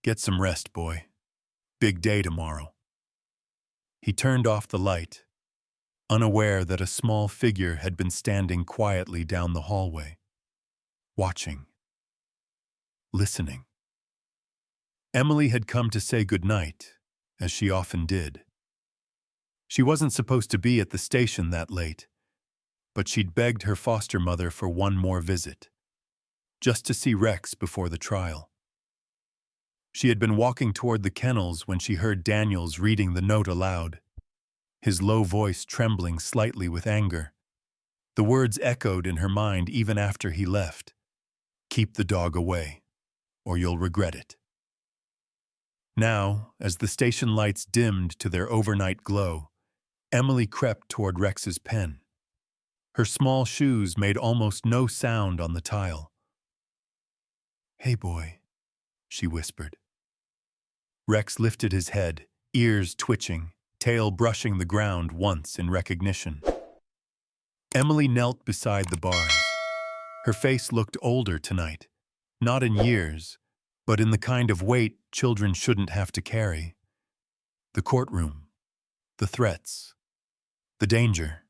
"Get some rest, boy. Big day tomorrow." He turned off the light, unaware that a small figure had been standing quietly down the hallway, watching, listening. Emily had come to say goodnight, as she often did. She wasn't supposed to be at the station that late, but she'd begged her foster mother for one more visit, just to see Rex before the trial. She had been walking toward the kennels when she heard Daniels reading the note aloud, his low voice trembling slightly with anger. The words echoed in her mind even after he left. "Keep the dog away, or you'll regret it." Now, as the station lights dimmed to their overnight glow, Emily crept toward Rex's pen. Her small shoes made almost no sound on the tile. "Hey, boy," she whispered. Rex lifted his head, ears twitching, tail brushing the ground once in recognition. Emily knelt beside the bars. Her face looked older tonight, not in years, but in the kind of weight children shouldn't have to carry. The courtroom, the threats, the danger.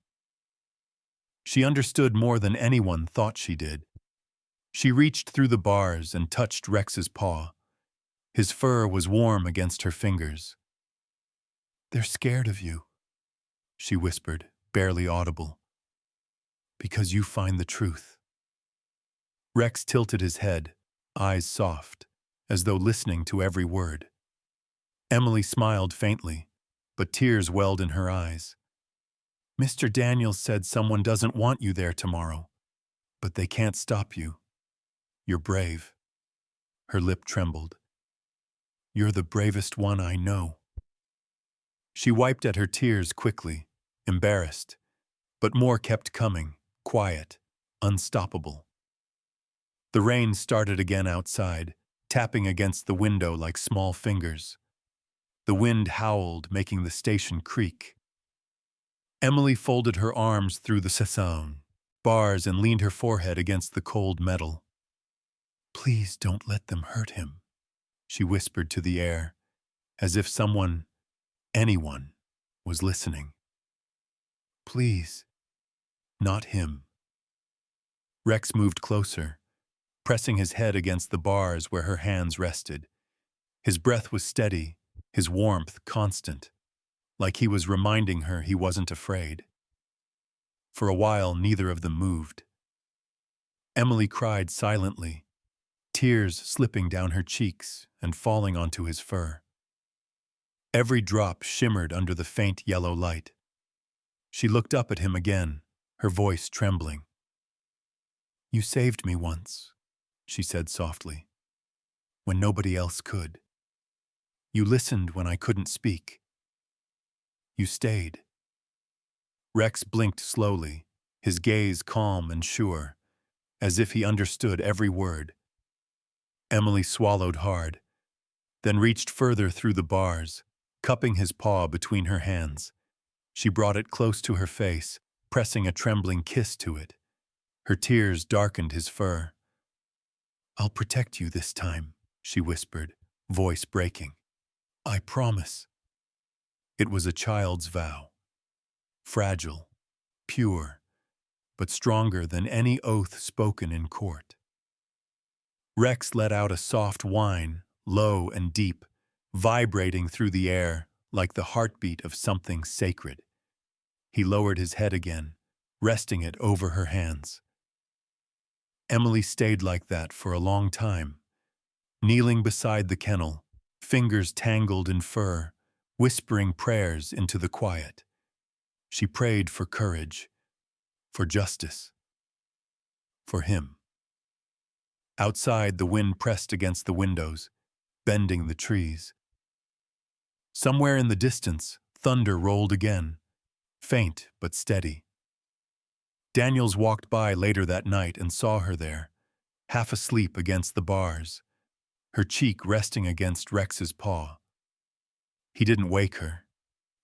She understood more than anyone thought she did. She reached through the bars and touched Rex's paw. His fur was warm against her fingers. "They're scared of you," she whispered, barely audible. "Because you find the truth." Rex tilted his head, eyes soft, as though listening to every word. Emily smiled faintly, but tears welled in her eyes. "Mr. Daniels said someone doesn't want you there tomorrow, but they can't stop you. You're brave." Her lip trembled. "You're the bravest one I know." She wiped at her tears quickly, embarrassed, but more kept coming, quiet, unstoppable. The rain started again outside, tapping against the window like small fingers. The wind howled, making the station creak. Emily folded her arms through the saison bars and leaned her forehead against the cold metal. "Please don't let them hurt him," she whispered to the air, as if someone, anyone, was listening. "Please, not him." Rex moved closer, pressing his head against the bars where her hands rested. His breath was steady, his warmth constant, like he was reminding her he wasn't afraid. For a while, neither of them moved. Emily cried silently, tears slipping down her cheeks and falling onto his fur. Every drop shimmered under the faint yellow light. She looked up at him again, her voice trembling. "You saved me once," she said softly, "when nobody else could. You listened when I couldn't speak. You stayed." Rex blinked slowly, his gaze calm and sure, as if he understood every word. Emily swallowed hard, then reached further through the bars, cupping his paw between her hands. She brought it close to her face, pressing a trembling kiss to it. Her tears darkened his fur. "I'll protect you this time," she whispered, voice breaking. "I promise." It was a child's vow. Fragile, pure, but stronger than any oath spoken in court. Rex let out a soft whine, low and deep, vibrating through the air like the heartbeat of something sacred. He lowered his head again, resting it over her hands. Emily stayed like that for a long time, kneeling beside the kennel, fingers tangled in fur, whispering prayers into the quiet. She prayed for courage, for justice, for him. Outside, the wind pressed against the windows, bending the trees. Somewhere in the distance, thunder rolled again, faint but steady. Daniels walked by later that night and saw her there, half asleep against the bars, her cheek resting against Rex's paw. He didn't wake her.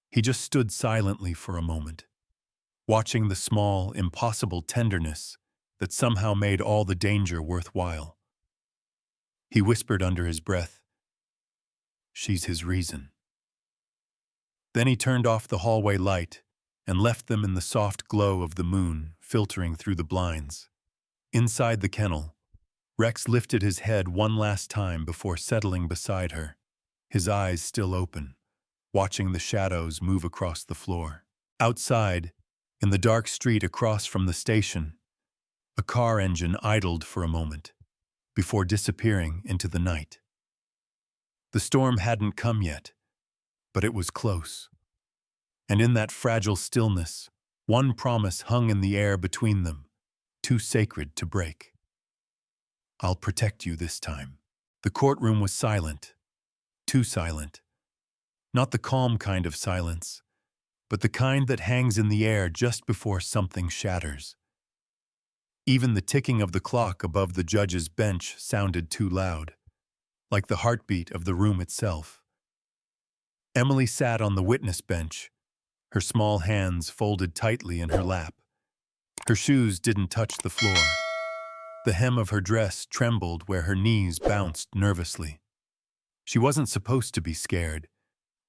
He just stood silently for a moment, watching the small, impossible tenderness that somehow made all the danger worthwhile. He whispered under his breath, "She's his reason." Then he turned off the hallway light and left them in the soft glow of the moon filtering through the blinds. Inside the kennel, Rex lifted his head one last time before settling beside her, his eyes still open, watching the shadows move across the floor. Outside, in the dark street across from the station, a car engine idled for a moment, before disappearing into the night. The storm hadn't come yet, but it was close. And in that fragile stillness, one promise hung in the air between them, too sacred to break. "I'll protect you this time." The courtroom was silent, too silent. Not the calm kind of silence, but the kind that hangs in the air just before something shatters. Even the ticking of the clock above the judge's bench sounded too loud, like the heartbeat of the room itself. Emily sat on the witness bench, her small hands folded tightly in her lap. Her shoes didn't touch the floor. The hem of her dress trembled where her knees bounced nervously. She wasn't supposed to be scared.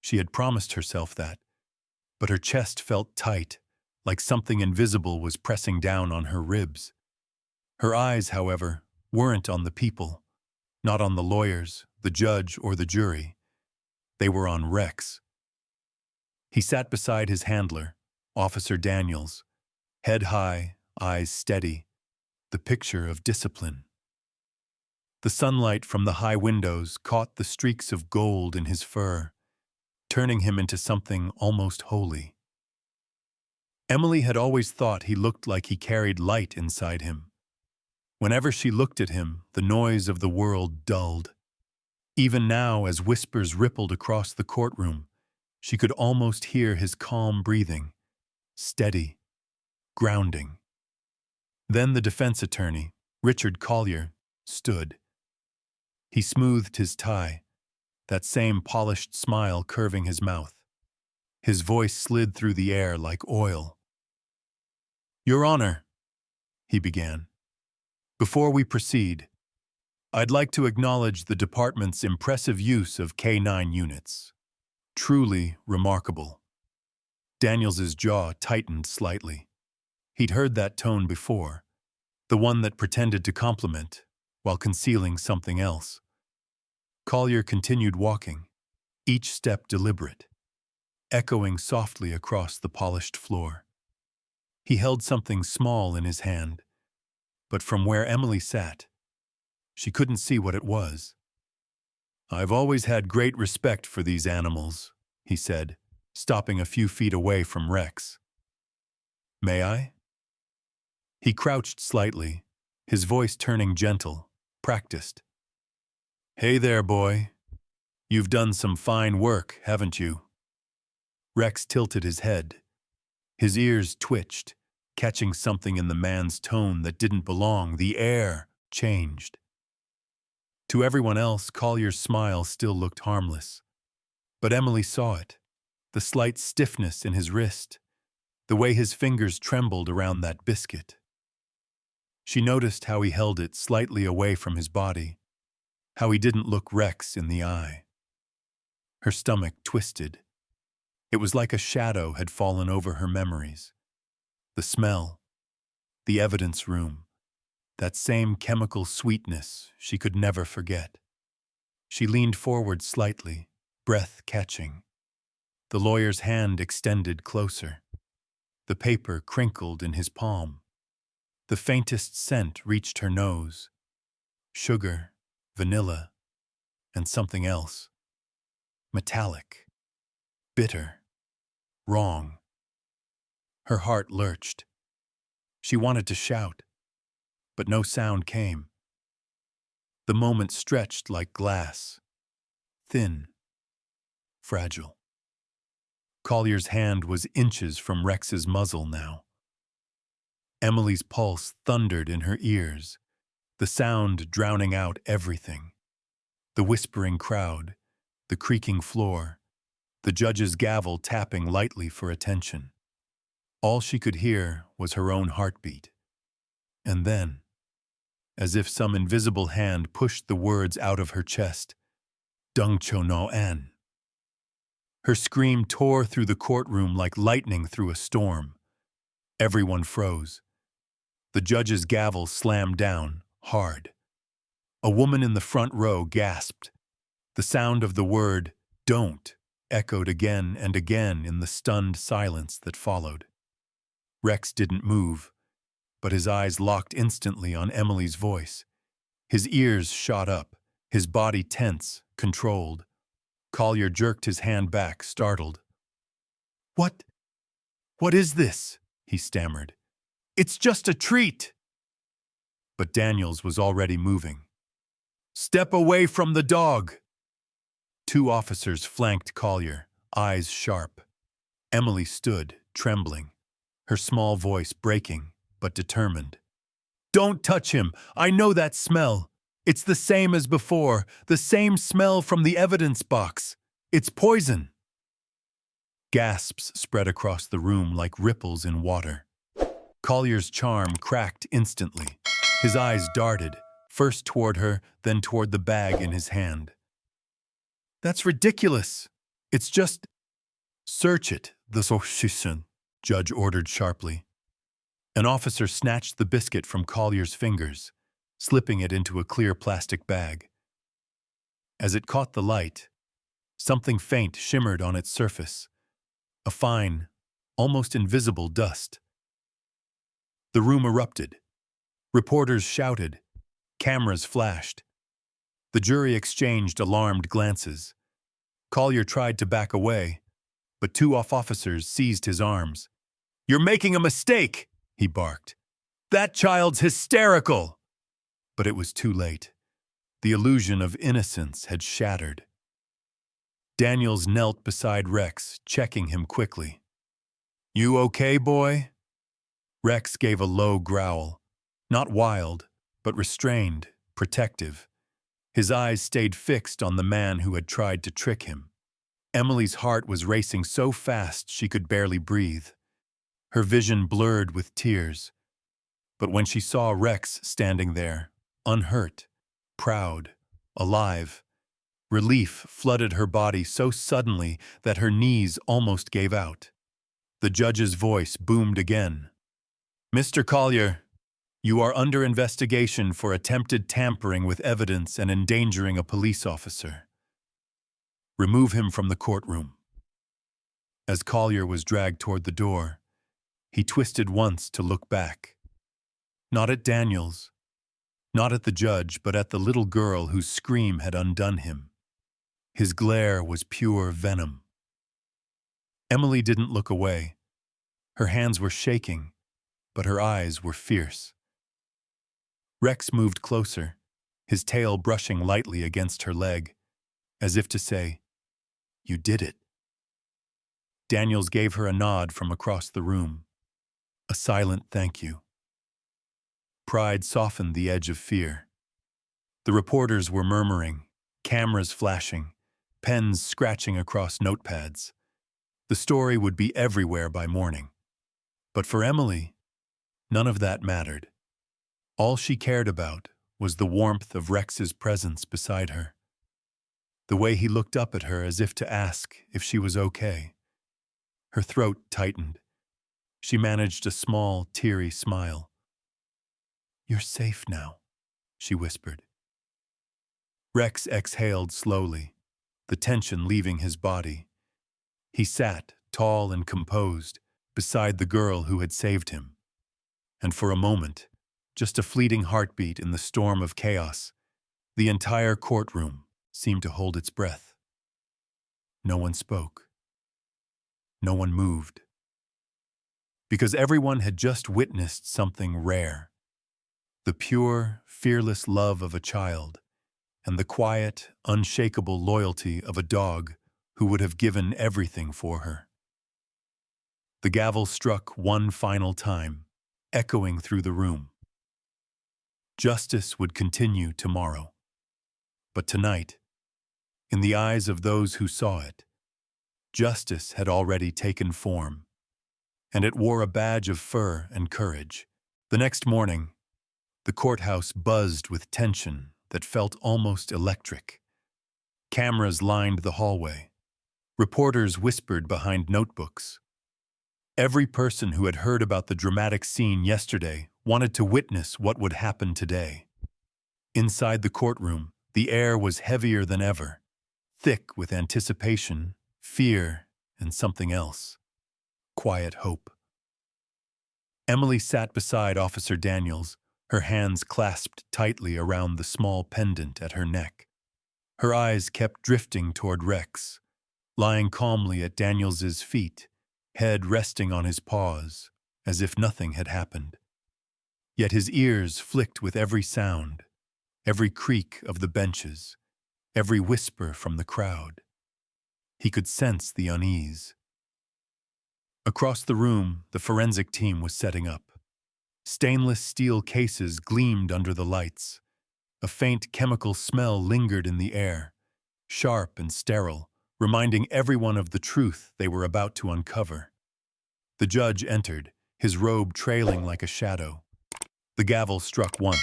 She had promised herself that. But her chest felt tight, like something invisible was pressing down on her ribs. Her eyes, however, weren't on the people, not on the lawyers, the judge, or the jury. They were on Rex. He sat beside his handler, Officer Daniels, head high, eyes steady, the picture of discipline. The sunlight from the high windows caught the streaks of gold in his fur, turning him into something almost holy. Emily had always thought he looked like he carried light inside him. Whenever she looked at him, the noise of the world dulled. Even now, as whispers rippled across the courtroom, she could almost hear his calm breathing, steady, grounding. Then the defense attorney, Richard Collier, stood. He smoothed his tie, that same polished smile curving his mouth. His voice slid through the air like oil. "Your Honor," he began, "before we proceed, I'd like to acknowledge the department's impressive use of K-9 units. Truly remarkable." Daniels's jaw tightened slightly. He'd heard that tone before, the one that pretended to compliment while concealing something else. Collier continued walking, each step deliberate, echoing softly across the polished floor. He held something small in his hand, but from where Emily sat, she couldn't see what it was. "I've always had great respect for these animals," he said, stopping a few feet away from Rex. "May I?" He crouched slightly, his voice turning gentle, practiced. "Hey there, boy. You've done some fine work, haven't you?" Rex tilted his head. His ears twitched, catching something in the man's tone that didn't belong. The air changed. To everyone else, Collier's smile still looked harmless. But Emily saw it, the slight stiffness in his wrist, the way his fingers trembled around that biscuit. She noticed how he held it slightly away from his body, how he didn't look Rex in the eye. Her stomach twisted. It was like a shadow had fallen over her memories. The smell, the evidence room, that same chemical sweetness she could never forget. She leaned forward slightly, breath catching. The lawyer's hand extended closer. The paper crinkled in his palm. The faintest scent reached her nose. Sugar, vanilla, and something else. Metallic, bitter, wrong. Her heart lurched. She wanted to shout, but no sound came. The moment stretched like glass, thin, fragile. Collier's hand was inches from Rex's muzzle now. Emily's pulse thundered in her ears, the sound drowning out everything. The whispering crowd, the creaking floor, the judge's gavel tapping lightly for attention. All she could hear was her own heartbeat. And then, as if some invisible hand pushed the words out of her chest, "Dung cho no an." Her scream tore through the courtroom like lightning through a storm. Everyone froze. The judge's gavel slammed down, hard. A woman in the front row gasped. The sound of the word, "don't," echoed again and again in the stunned silence that followed. Rex didn't move, but his eyes locked instantly on Emily's voice. His ears shot up, his body tense, controlled. Collier jerked his hand back, startled. What is this?" he stammered. "It's just a treat." But Daniels was already moving. "Step away from the dog!" Two officers flanked Collier, eyes sharp. Emily stood, trembling, her small voice breaking, but determined. Don't touch him. I know that smell. It's the same as before, the same smell from the evidence box. It's poison. Gasps spread across the room like ripples in water. Collier's charm cracked instantly. His eyes darted, first toward her, then toward the bag in his hand. That's ridiculous. It's just... Search it, the Sochischen, Judge ordered sharply. An officer snatched the biscuit from Collier's fingers, slipping it into a clear plastic bag. As it caught the light, something faint shimmered on its surface, a fine, almost invisible dust. The room erupted. Reporters shouted. Cameras flashed. The jury exchanged alarmed glances. Collier tried to back away, but two officers seized his arms. "You're making a mistake!" he barked. "That child's hysterical!" But it was too late. The illusion of innocence had shattered. Daniels knelt beside Rex, checking him quickly. "You okay, boy?" Rex gave a low growl, not wild, but restrained, protective. His eyes stayed fixed on the man who had tried to trick him. Emily's heart was racing so fast she could barely breathe. Her vision blurred with tears. But when she saw Rex standing there, unhurt, proud, alive, relief flooded her body so suddenly that her knees almost gave out. The judge's voice boomed again. "Mr. Collier, you are under investigation for attempted tampering with evidence and endangering a police officer. Remove him from the courtroom." As Collier was dragged toward the door, he twisted once to look back. Not at Daniels, not at the judge, but at the little girl whose scream had undone him. His glare was pure venom. Emily didn't look away. Her hands were shaking, but her eyes were fierce. Rex moved closer, his tail brushing lightly against her leg, as if to say, "You did it." Daniels gave her a nod from across the room. A silent thank you. Pride softened the edge of fear. The reporters were murmuring, cameras flashing, pens scratching across notepads. The story would be everywhere by morning. But for Emily, none of that mattered. All she cared about was the warmth of Rex's presence beside her. The way he looked up at her as if to ask if she was okay. Her throat tightened. She managed a small, teary smile. "You're safe now," she whispered. Rex exhaled slowly, the tension leaving his body. He sat, tall and composed, beside the girl who had saved him. And for a moment, just a fleeting heartbeat in the storm of chaos, the entire courtroom seemed to hold its breath. No one spoke. No one moved. Because everyone had just witnessed something rare. The pure, fearless love of a child, and the quiet, unshakable loyalty of a dog who would have given everything for her. The gavel struck one final time, echoing through the room. Justice would continue tomorrow. But tonight, in the eyes of those who saw it, justice had already taken form, and it wore a badge of fur and courage. The next morning, the courthouse buzzed with tension that felt almost electric. Cameras lined the hallway. Reporters whispered behind notebooks. Every person who had heard about the dramatic scene yesterday wanted to witness what would happen today. Inside the courtroom, the air was heavier than ever, thick with anticipation, fear, and something else. Quiet hope. Emily sat beside Officer Daniels, her hands clasped tightly around the small pendant at her neck. Her eyes kept drifting toward Rex, lying calmly at Daniels's feet, head resting on his paws, as if nothing had happened. Yet his ears flicked with every sound, every creak of the benches, every whisper from the crowd. He could sense the unease. Across the room, the forensic team was setting up. Stainless steel cases gleamed under the lights. A faint chemical smell lingered in the air, sharp and sterile, reminding everyone of the truth they were about to uncover. The judge entered, his robe trailing like a shadow. The gavel struck once.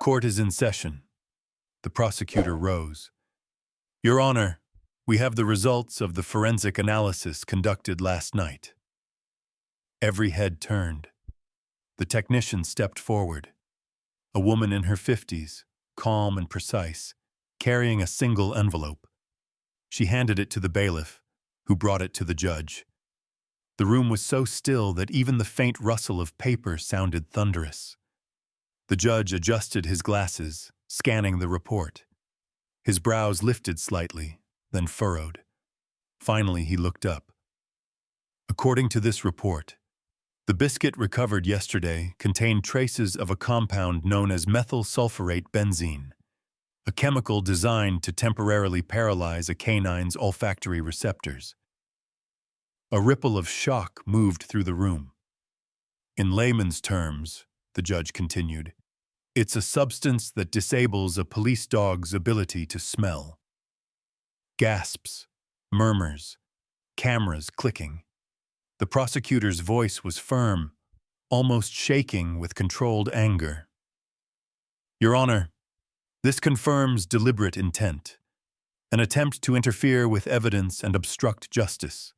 Court is in session. The prosecutor rose. Your Honor, we have the results of the forensic analysis conducted last night. Every head turned. The technician stepped forward. A woman in her 50s, calm and precise, carrying a single envelope. She handed it to the bailiff, who brought it to the judge. The room was so still that even the faint rustle of paper sounded thunderous. The judge adjusted his glasses, scanning the report. His brows lifted slightly, then furrowed. Finally, he looked up. According to this report, the biscuit recovered yesterday contained traces of a compound known as methyl sulfurate benzene, a chemical designed to temporarily paralyze a canine's olfactory receptors. A ripple of shock moved through the room. In layman's terms, the judge continued, it's a substance that disables a police dog's ability to smell. Gasps, murmurs, cameras clicking. The prosecutor's voice was firm, almost shaking with controlled anger. Your Honor, this confirms deliberate intent, an attempt to interfere with evidence and obstruct justice.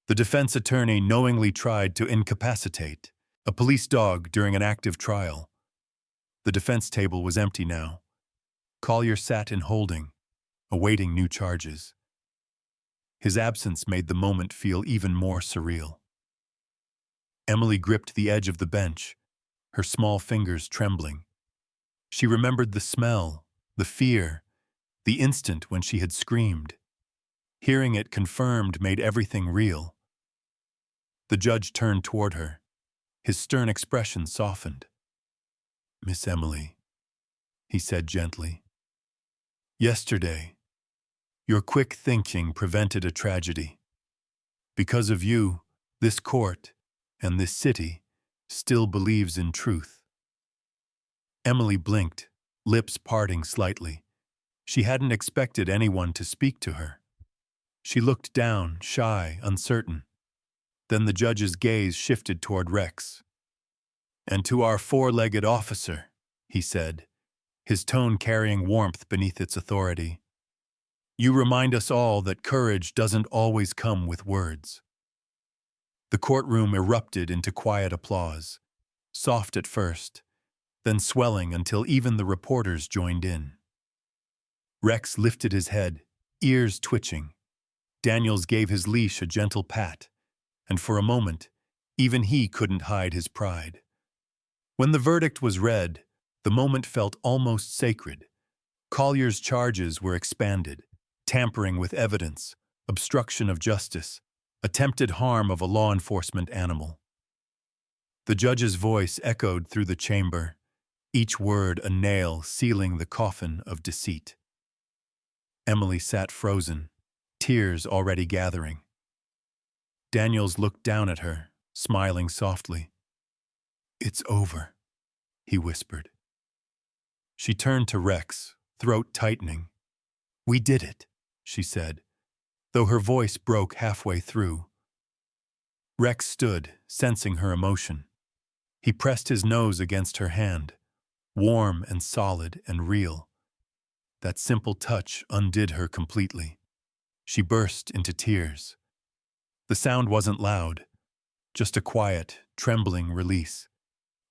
The defense attorney knowingly tried to incapacitate a police dog during an active trial. The defense table was empty now. Collier sat in holding, awaiting new charges. His absence made the moment feel even more surreal. Emily gripped the edge of the bench, her small fingers trembling. She remembered the smell, the fear, the instant when she had screamed. Hearing it confirmed made everything real. The judge turned toward her. His stern expression softened. Miss Emily, he said gently. Yesterday, your quick thinking prevented a tragedy. Because of you, this court and this city still believes in truth. Emily blinked, lips parting slightly. She hadn't expected anyone to speak to her. She looked down, shy, uncertain. Then the judge's gaze shifted toward Rex. And to our four-legged officer, he said, his tone carrying warmth beneath its authority. You remind us all that courage doesn't always come with words. The courtroom erupted into quiet applause, soft at first, then swelling until even the reporters joined in. Rex lifted his head, ears twitching. Daniels gave his leash a gentle pat, and for a moment, even he couldn't hide his pride. When the verdict was read, the moment felt almost sacred. Collier's charges were expanded: tampering with evidence, obstruction of justice, attempted harm of a law enforcement animal. The judge's voice echoed through the chamber, each word a nail sealing the coffin of deceit. Emily sat frozen, tears already gathering. Daniels looked down at her, smiling softly. It's over, he whispered. She turned to Rex, throat tightening. We did it, she said, though her voice broke halfway through. Rex stood, sensing her emotion. He pressed his nose against her hand, warm and solid and real. That simple touch undid her completely. She burst into tears. The sound wasn't loud, just a quiet, trembling release.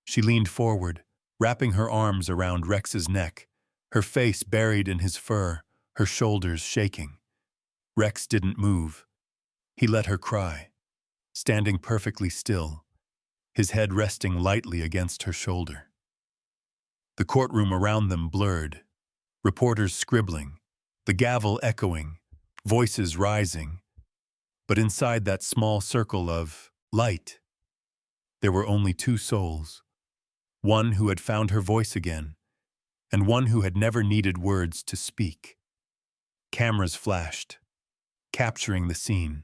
She leaned forward, wrapping her arms around Rex's neck, her face buried in his fur, her shoulders shaking. Rex didn't move. He let her cry, standing perfectly still, his head resting lightly against her shoulder. The courtroom around them blurred, reporters scribbling, the gavel echoing, voices rising. But inside that small circle of light, there were only two souls, one who had found her voice again, and one who had never needed words to speak. Cameras flashed, capturing the scene.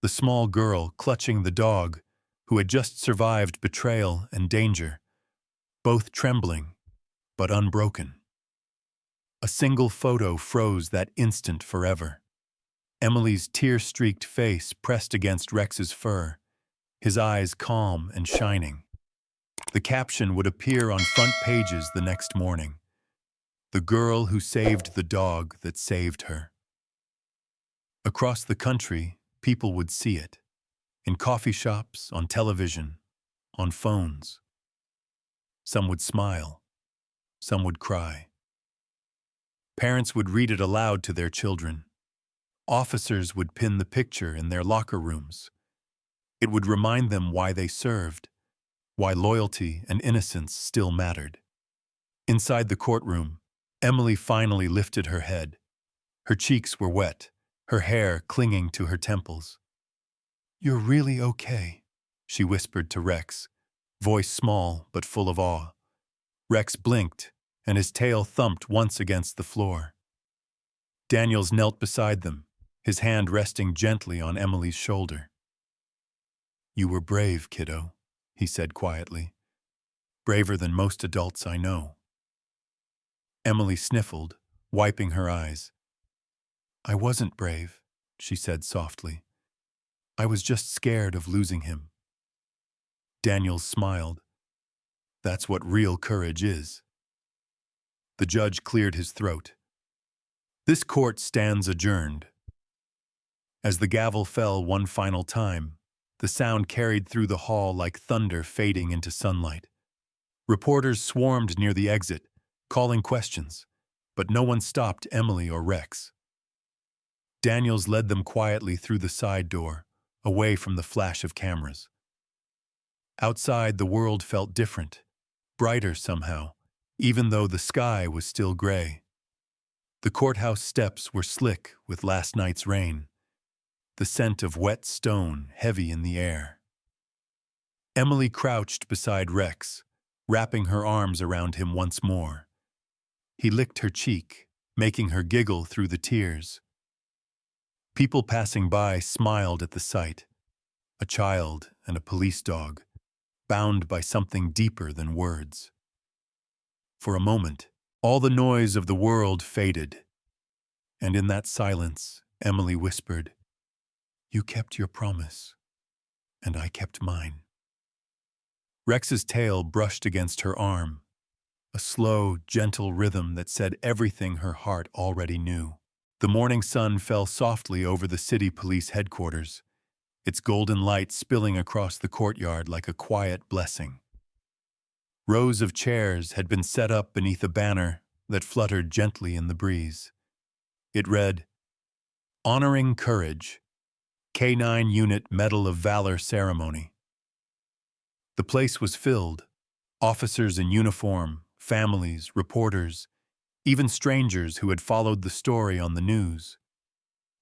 The small girl clutching the dog, who had just survived betrayal and danger, both trembling but unbroken. A single photo froze that instant forever. Emily's tear-streaked face pressed against Rex's fur, his eyes calm and shining. The caption would appear on front pages the next morning. The girl who saved the dog that saved her. Across the country, people would see it. In coffee shops, on television, on phones. Some would smile. Some would cry. Parents would read it aloud to their children. Officers would pin the picture in their locker rooms. It would remind them why they served, why loyalty and innocence still mattered. Inside the courtroom, Emily finally lifted her head. Her cheeks were wet, her hair clinging to her temples. "You're really okay," she whispered to Rex, voice small but full of awe. Rex blinked, and his tail thumped once against the floor. Daniels knelt beside them, his hand resting gently on Emily's shoulder. "You were brave, kiddo," he said quietly. "Braver than most adults I know." Emily sniffled, wiping her eyes. "I wasn't brave," she said softly. "I was just scared of losing him." Daniels smiled. "That's what real courage is." The judge cleared his throat. "This court stands adjourned." As the gavel fell one final time, the sound carried through the hall like thunder fading into sunlight. Reporters swarmed near the exit, calling questions, but no one stopped Emily or Rex. Daniels led them quietly through the side door, away from the flash of cameras. Outside, the world felt different, brighter somehow, even though the sky was still gray. The courthouse steps were slick with last night's rain, the scent of wet stone heavy in the air. Emily crouched beside Rex, wrapping her arms around him once more. He licked her cheek, making her giggle through the tears. People passing by smiled at the sight. A child and a police dog, bound by something deeper than words. For a moment, all the noise of the world faded. And in that silence, Emily whispered, "You kept your promise, and I kept mine." Rex's tail brushed against her arm, a slow, gentle rhythm that said everything her heart already knew. The morning sun fell softly over the city police headquarters, its golden light spilling across the courtyard like a quiet blessing. Rows of chairs had been set up beneath a banner that fluttered gently in the breeze. It read, "Honoring Courage, K9 Unit Medal of Valor Ceremony." The place was filled, officers in uniform, families, reporters, even strangers who had followed the story on the news.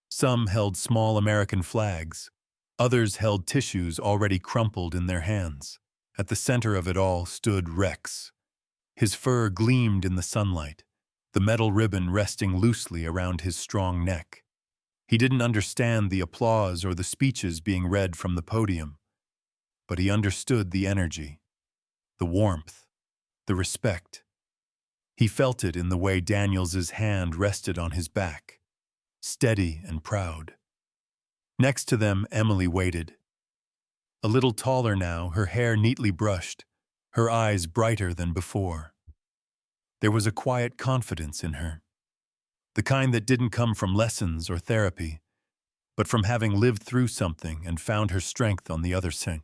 Some held small American flags, others held tissues already crumpled in their hands. At the center of it all stood Rex. His fur gleamed in the sunlight, the metal ribbon resting loosely around his strong neck. He didn't understand the applause or the speeches being read from the podium, but he understood the energy, the warmth, the respect. He felt it in the way Daniels's hand rested on his back, steady and proud. Next to them, Emily waited. A little taller now, her hair neatly brushed, her eyes brighter than before. There was a quiet confidence in her, the kind that didn't come from lessons or therapy, but from having lived through something and found her strength on the other side.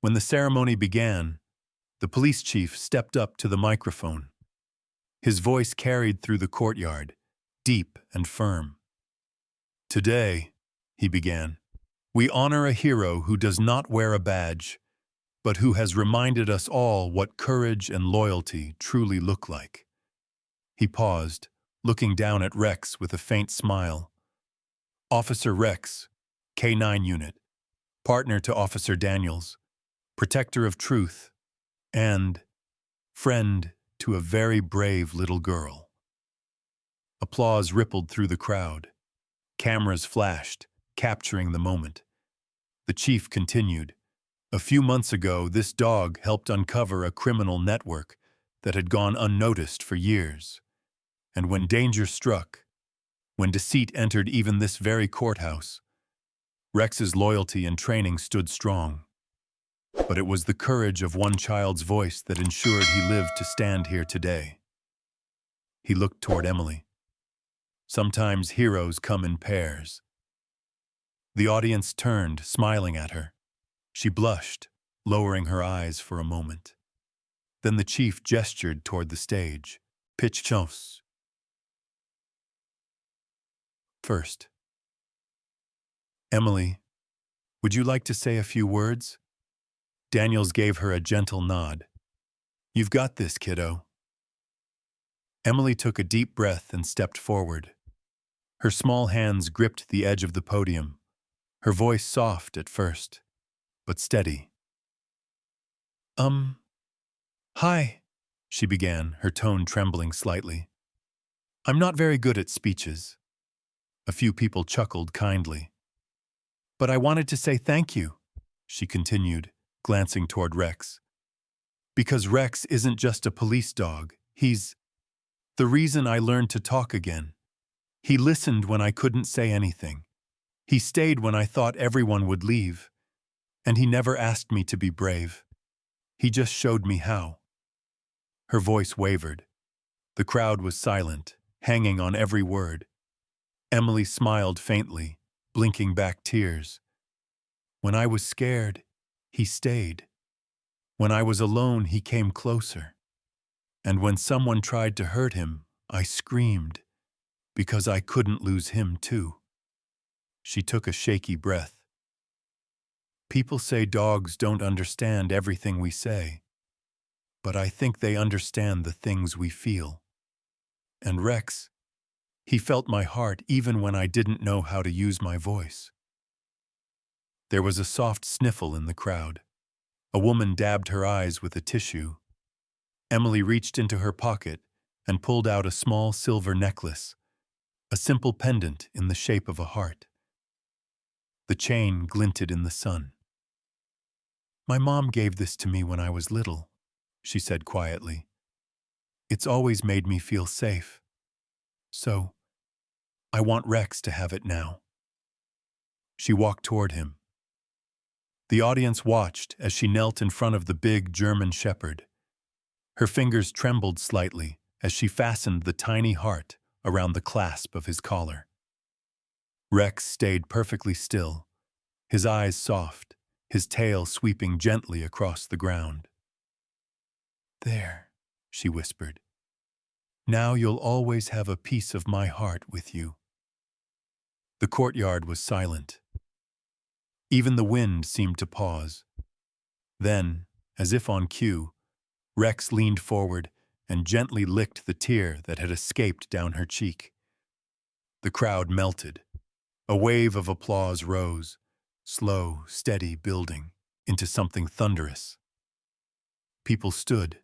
When the ceremony began, the police chief stepped up to the microphone. His voice carried through the courtyard, deep and firm. "Today," he began, "we honor a hero who does not wear a badge, but who has reminded us all what courage and loyalty truly look like." He paused, looking down at Rex with a faint smile. "Officer Rex, K9 Unit, partner to Officer Daniels, protector of truth, and friend to a very brave little girl." Applause rippled through the crowd. Cameras flashed, capturing the moment. The chief continued. A few months ago, this dog helped uncover a criminal network that had gone unnoticed for years. And when danger struck, when deceit entered even this very courthouse, Rex's loyalty and training stood strong. But it was the courage of one child's voice that ensured he lived to stand here today. He looked toward Emily. Sometimes heroes come in pairs. The audience turned, smiling at her. She blushed, lowering her eyes for a moment. Then the chief gestured toward the stage. Pitch chance. First. Emily, would you like to say a few words? Daniels gave her a gentle nod. You've got this, kiddo. Emily took a deep breath and stepped forward. Her small hands gripped the edge of the podium, her voice soft at first, but steady. Hi, she began, her tone trembling slightly. I'm not very good at speeches. A few people chuckled kindly. But I wanted to say thank you, she continued, glancing toward Rex. Because Rex isn't just a police dog, he's the reason I learned to talk again. He listened when I couldn't say anything. He stayed when I thought everyone would leave. And he never asked me to be brave. He just showed me how. Her voice wavered. The crowd was silent, hanging on every word. Emily smiled faintly, blinking back tears. When I was scared, he stayed. When I was alone, he came closer. And when someone tried to hurt him, I screamed, because I couldn't lose him too. She took a shaky breath. People say dogs don't understand everything we say, but I think they understand the things we feel. And Rex, he felt my heart even when I didn't know how to use my voice. There was a soft sniffle in the crowd. A woman dabbed her eyes with a tissue. Emily reached into her pocket and pulled out a small silver necklace, a simple pendant in the shape of a heart. The chain glinted in the sun. My mom gave this to me when I was little, she said quietly. It's always made me feel safe. So, I want Rex to have it now. She walked toward him. The audience watched as she knelt in front of the big German shepherd. Her fingers trembled slightly as she fastened the tiny heart around the clasp of his collar. Rex stayed perfectly still, his eyes soft, his tail sweeping gently across the ground. There, she whispered. Now you'll always have a piece of my heart with you. The courtyard was silent. Even the wind seemed to pause. Then, as if on cue, Rex leaned forward and gently licked the tear that had escaped down her cheek. The crowd melted. A wave of applause rose, slow, steady building, into something thunderous. People stood.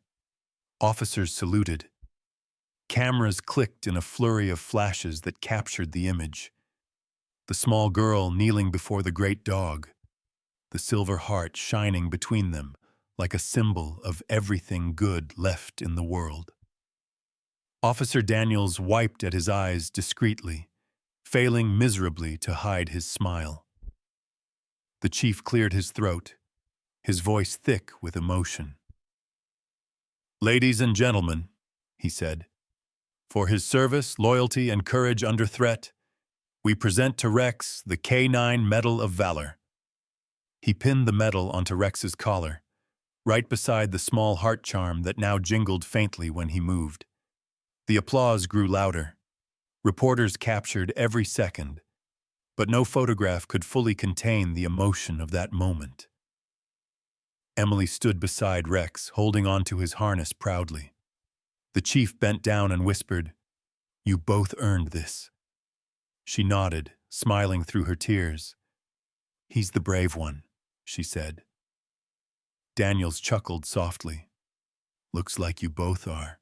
Officers saluted. Cameras clicked in a flurry of flashes that captured the image. The small girl kneeling before the great dog, the silver heart shining between them like a symbol of everything good left in the world. Officer Daniels wiped at his eyes discreetly, failing miserably to hide his smile. The chief cleared his throat, his voice thick with emotion. Ladies and gentlemen, he said, for his service, loyalty, and courage under threat, we present to Rex the K9 Medal of Valor. He pinned the medal onto Rex's collar, right beside the small heart charm that now jingled faintly when he moved. The applause grew louder. Reporters captured every second, but no photograph could fully contain the emotion of that moment. Emily stood beside Rex, holding onto his harness proudly. The chief bent down and whispered, "You both earned this." She nodded, smiling through her tears. "He's the brave one," she said. Daniels chuckled softly. "Looks like you both are."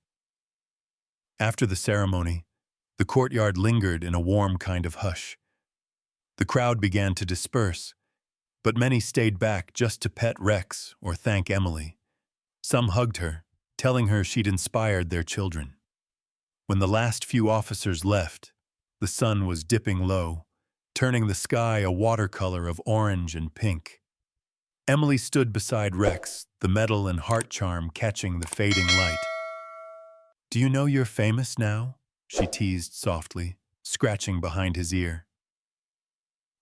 After the ceremony, the courtyard lingered in a warm kind of hush. The crowd began to disperse, but many stayed back just to pet Rex or thank Emily. Some hugged her, telling her she'd inspired their children. When the last few officers left, the sun was dipping low, turning the sky a watercolor of orange and pink. Emily stood beside Rex, the medal and heart charm catching the fading light. "Do you know you're famous now?" she teased softly, scratching behind his ear.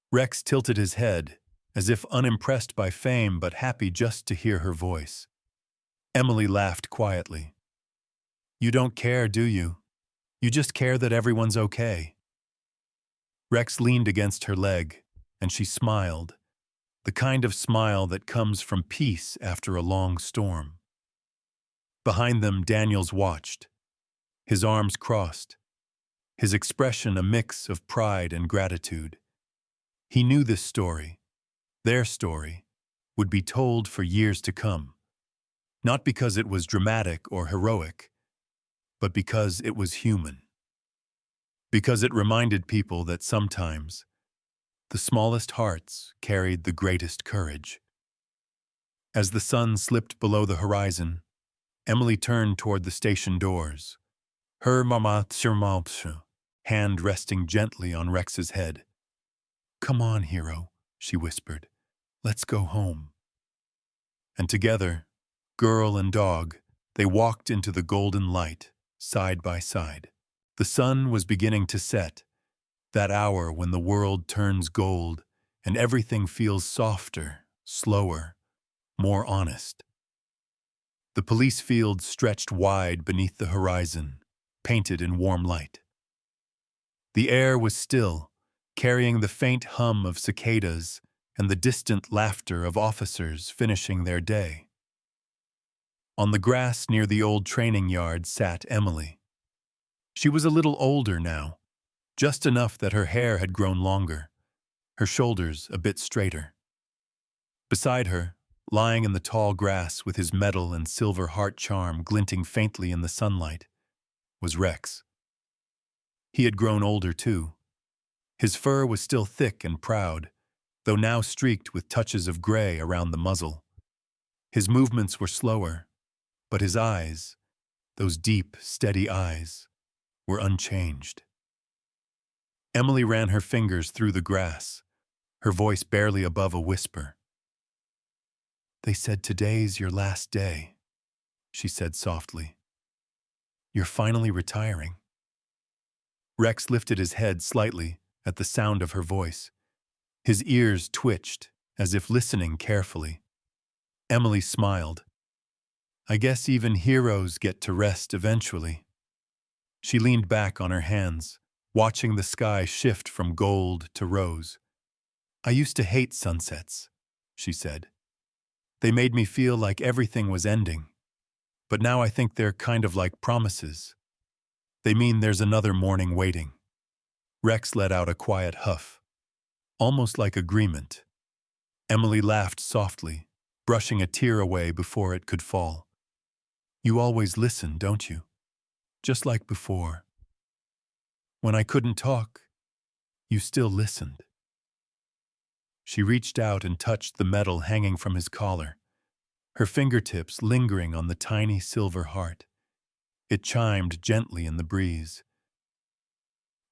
Rex tilted his head, as if unimpressed by fame but happy just to hear her voice. Emily laughed quietly. "You don't care, do you? You just care that everyone's okay." Rex leaned against her leg, and she smiled, the kind of smile that comes from peace after a long storm. Behind them, Daniels watched, his arms crossed, his expression a mix of pride and gratitude. He knew this story, their story, would be told for years to come, not because it was dramatic or heroic, but because it was human. Because it reminded people that sometimes the smallest hearts carried the greatest courage. As the sun slipped below the horizon, Emily turned toward the station doors, her hand resting gently on Rex's head. "Come on, hero," she whispered. "Let's go home." And together, girl and dog, they walked into the golden light, side by side. The sun was beginning to set, that hour when the world turns gold and everything feels softer, slower, more honest. The police field stretched wide beneath the horizon, painted in warm light. The air was still, carrying the faint hum of cicadas and the distant laughter of officers finishing their day. On the grass near the old training yard sat Emily. She was a little older now, just enough that her hair had grown longer, her shoulders a bit straighter. Beside her, lying in the tall grass with his medal and silver heart charm glinting faintly in the sunlight, was Rex. He had grown older too. His fur was still thick and proud, though now streaked with touches of gray around the muzzle. His movements were slower, but his eyes, those deep, steady eyes, were unchanged. Emily ran her fingers through the grass, her voice barely above a whisper. "They said today's your last day," she said softly. "You're finally retiring." Rex lifted his head slightly at the sound of her voice. His ears twitched, as if listening carefully. Emily smiled. "I guess even heroes get to rest eventually." She leaned back on her hands, watching the sky shift from gold to rose. "I used to hate sunsets," she said. "They made me feel like everything was ending. But now I think they're kind of like promises. They mean there's another morning waiting." Rex let out a quiet huff, almost like agreement. Emily laughed softly, brushing a tear away before it could fall. "You always listen, don't you? Just like before. When I couldn't talk, you still listened." She reached out and touched the medal hanging from his collar, her fingertips lingering on the tiny silver heart. It chimed gently in the breeze.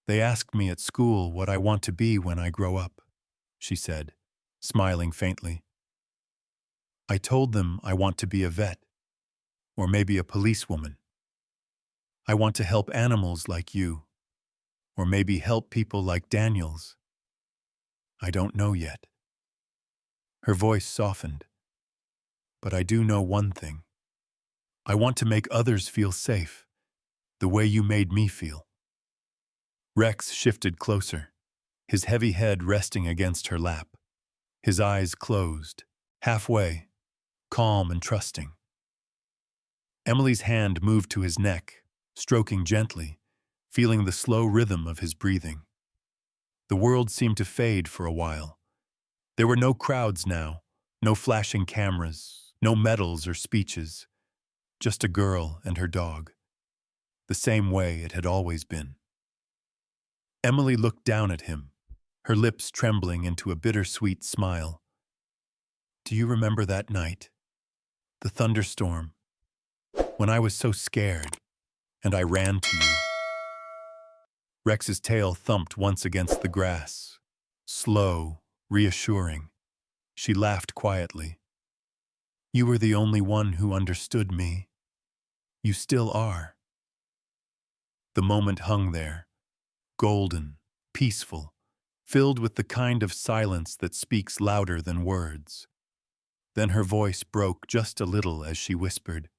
"They asked me at school what I want to be when I grow up," she said, smiling faintly. "I told them I want to be a vet, or maybe a policewoman. I want to help animals like you, or maybe help people like Daniels. I don't know yet." Her voice softened. "But I do know one thing. I want to make others feel safe, the way you made me feel." Rex shifted closer, his heavy head resting against her lap, his eyes closed, halfway, calm and trusting. Emily's hand moved to his neck, stroking gently, feeling the slow rhythm of his breathing. The world seemed to fade for a while. There were no crowds now, no flashing cameras, no medals or speeches, just a girl and her dog, the same way it had always been. Emily looked down at him, her lips trembling into a bittersweet smile. Do you remember that night? The thunderstorm, when I was so scared, and I ran to you. Rex's tail thumped once against the grass. Slow, reassuring. She laughed quietly. You were the only one who understood me. You still are. The moment hung there, golden, peaceful, filled with the kind of silence that speaks louder than words. Then her voice broke just a little as she whispered,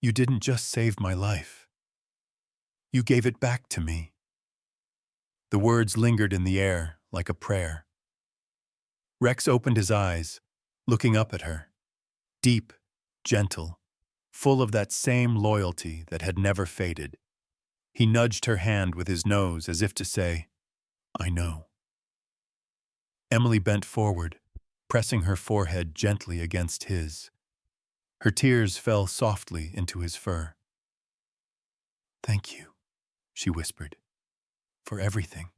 You didn't just save my life. You gave it back to me. The words lingered in the air like a prayer. Rex opened his eyes, looking up at her. Deep, gentle, full of that same loyalty that had never faded. He nudged her hand with his nose as if to say, I know. Emily bent forward, pressing her forehead gently against his. Her tears fell softly into his fur. Thank you, she whispered, for everything.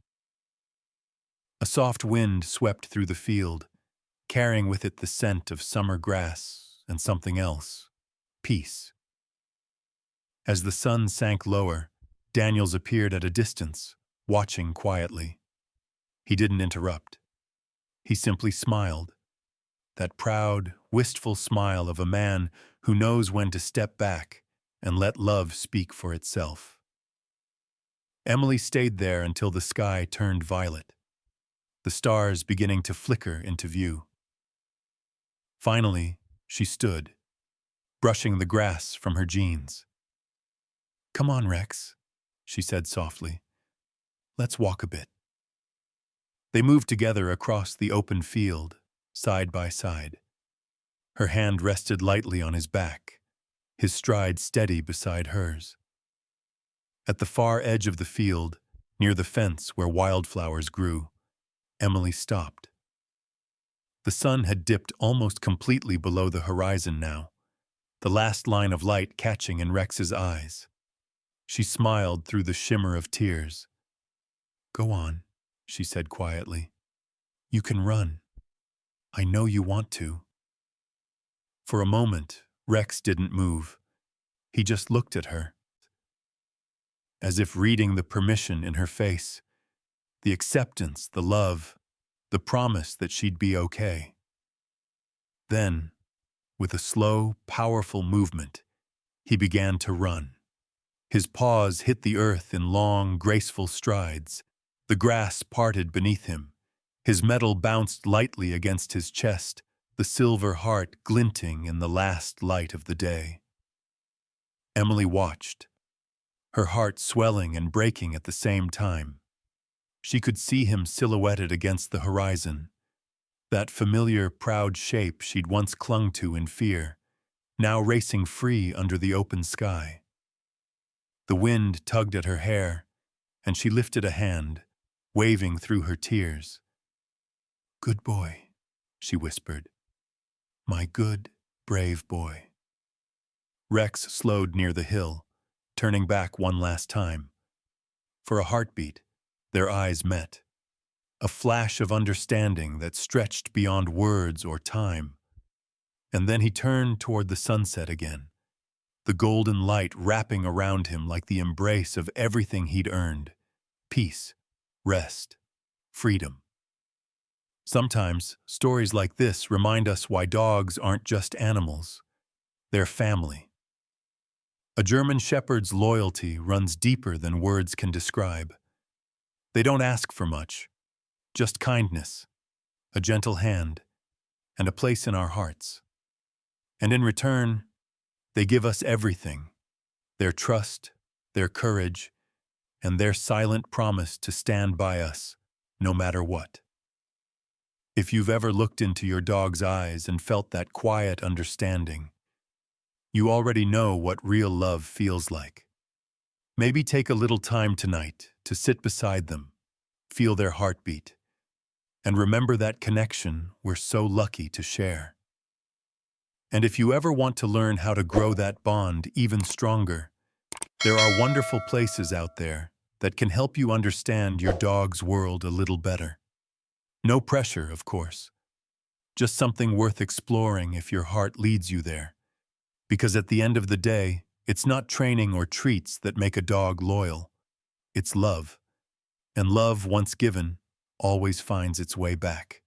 A soft wind swept through the field, carrying with it the scent of summer grass and something else, peace. As the sun sank lower, Daniels appeared at a distance, watching quietly. He didn't interrupt. He simply smiled, that proud, wistful smile of a man who knows when to step back and let love speak for itself. Emily stayed there until the sky turned violet, the stars beginning to flicker into view. Finally, she stood, brushing the grass from her jeans. Come on, Rex, she said softly. Let's walk a bit. They moved together across the open field, side by side. Her hand rested lightly on his back, his stride steady beside hers. At the far edge of the field, near the fence where wildflowers grew, Emily stopped. The sun had dipped almost completely below the horizon now, the last line of light catching in Rex's eyes. She smiled through the shimmer of tears. Go on, she said quietly. You can run. I know you want to. For a moment, Rex didn't move. He just looked at her, as if reading the permission in her face, the acceptance, the love, the promise that she'd be okay. Then, with a slow, powerful movement, he began to run. His paws hit the earth in long, graceful strides. The grass parted beneath him. His metal bounced lightly against his chest, the silver heart glinting in the last light of the day. Emily watched, her heart swelling and breaking at the same time. She could see him silhouetted against the horizon, that familiar, proud shape she'd once clung to in fear, now racing free under the open sky. The wind tugged at her hair, and she lifted a hand, waving through her tears. Good boy, she whispered. My good, brave boy. Rex slowed near the hill, turning back one last time. For a heartbeat, their eyes met. A flash of understanding that stretched beyond words or time. And then he turned toward the sunset again, the golden light wrapping around him like the embrace of everything he'd earned. Peace, rest, freedom. Sometimes, stories like this remind us why dogs aren't just animals. They're family. A German shepherd's loyalty runs deeper than words can describe. They don't ask for much, just kindness, a gentle hand, and a place in our hearts. And in return, they give us everything, their trust, their courage, and their silent promise to stand by us, no matter what. If you've ever looked into your dog's eyes and felt that quiet understanding, you already know what real love feels like. Maybe take a little time tonight to sit beside them, feel their heartbeat, and remember that connection we're so lucky to share. And if you ever want to learn how to grow that bond even stronger, there are wonderful places out there that can help you understand your dog's world a little better. No pressure, of course. just something worth exploring if your heart leads you there. Because at the end of the day, it's not training or treats that make a dog loyal. It's love. And love, once given, always finds its way back.